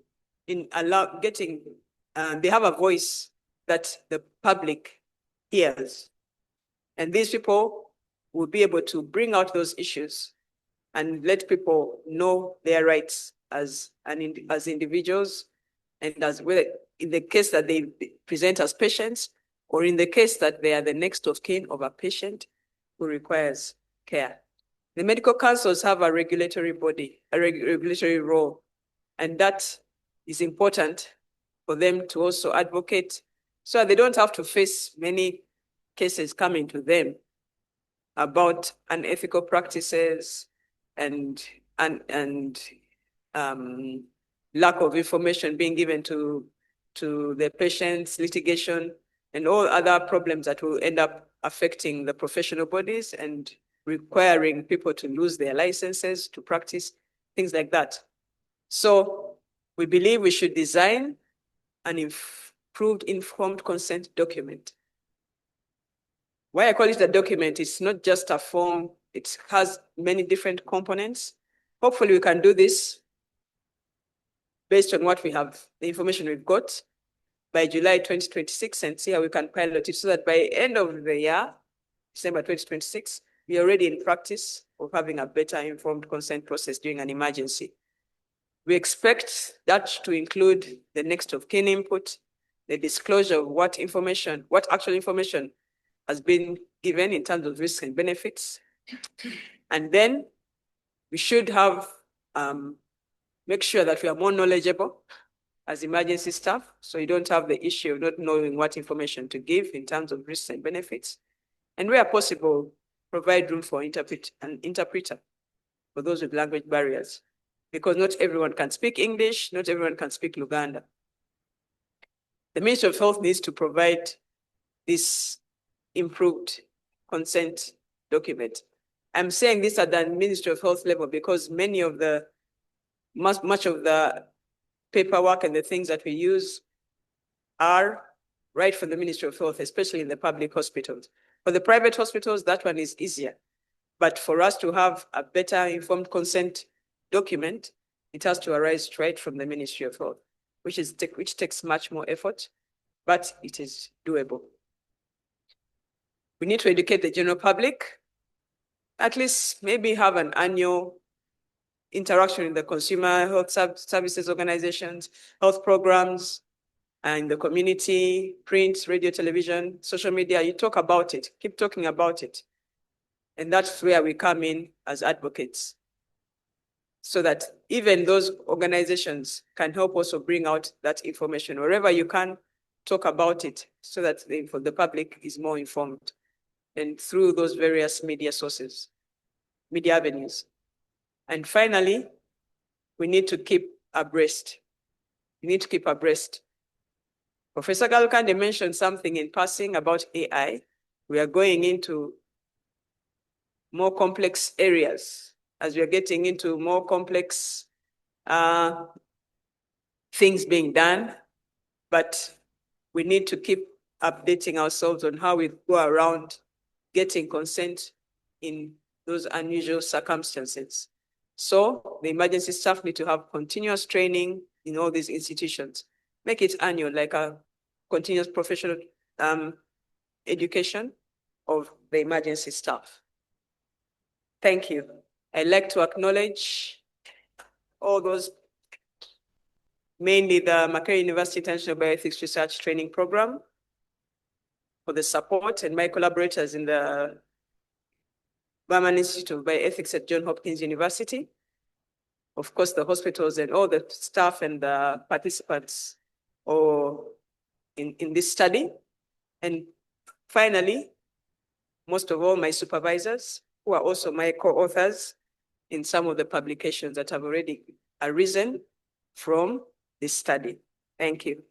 S4: in they have a voice that the public hears. And these people will be able to bring out those issues and let people know their rights as individuals, and as well in the case that they present as patients, or in the case that they are the next of kin of a patient who requires care. The medical councils have a regulatory body, a regulatory role, and that is important for them to also advocate, so they don't have to face many cases coming to them about unethical practices and lack of information being given to the patients, litigation, and all other problems that will end up affecting the professional bodies and requiring people to lose their licenses to practice, things like that. So we believe we should design an improved informed consent document. Why I call it a document, it's not just a form, it has many different components. Hopefully we can do this based on what we have, the information we've got, by July 2026, and see how we can pilot it so that by end of the year, December 2026, we are already in practice of having a better informed consent process during an emergency. We expect that to include the next of kin input, the disclosure of what actual information has been given in terms of risks and benefits. And then we should have, make sure that we are more knowledgeable as emergency staff, so you don't have the issue of not knowing what information to give in terms of risks and benefits. And where possible, provide room for an interpreter for those with language barriers, because not everyone can speak English, not everyone can speak Luganda. The Ministry of Health needs to provide this improved consent document. I'm saying this at the Ministry of Health level because much of the paperwork and the things that we use are right from the Ministry of Health, especially in the public hospitals. For the private hospitals, that one is easier. But for us to have a better informed consent document, it has to arise right from the Ministry of Health, which takes much more effort, but it is doable. We need to educate the general public, at least maybe have an annual interaction with the consumer health services organizations, health programs, and the community, print, radio, television, social media. You talk about it, keep talking about it. And that's where we come in as advocates, so that even those organizations can help also bring out that information. Wherever you can, talk about it so that the public is more informed, and through those various media sources, media avenues. And finally, we need to keep abreast. We need to keep abreast. Professor Galukande mentioned something in passing about AI. We are going into more complex areas as we are getting into more complex things being done, but we need to keep updating ourselves on how we go around getting consent in those unusual circumstances. So the emergency staff need to have continuous training in all these institutions. Make it annual, like a continuous professional education of the emergency staff. Thank you. I'd like to acknowledge all those, mainly the Makerere University International Bioethics Research Training Program, for the support, and my collaborators in the Burman Institute of Bioethics at Johns Hopkins University. Of course, the hospitals and all the staff and the participants in this study. And finally, most of all, my supervisors, who are also my co-authors in some of the publications that have already arisen from this study. Thank you.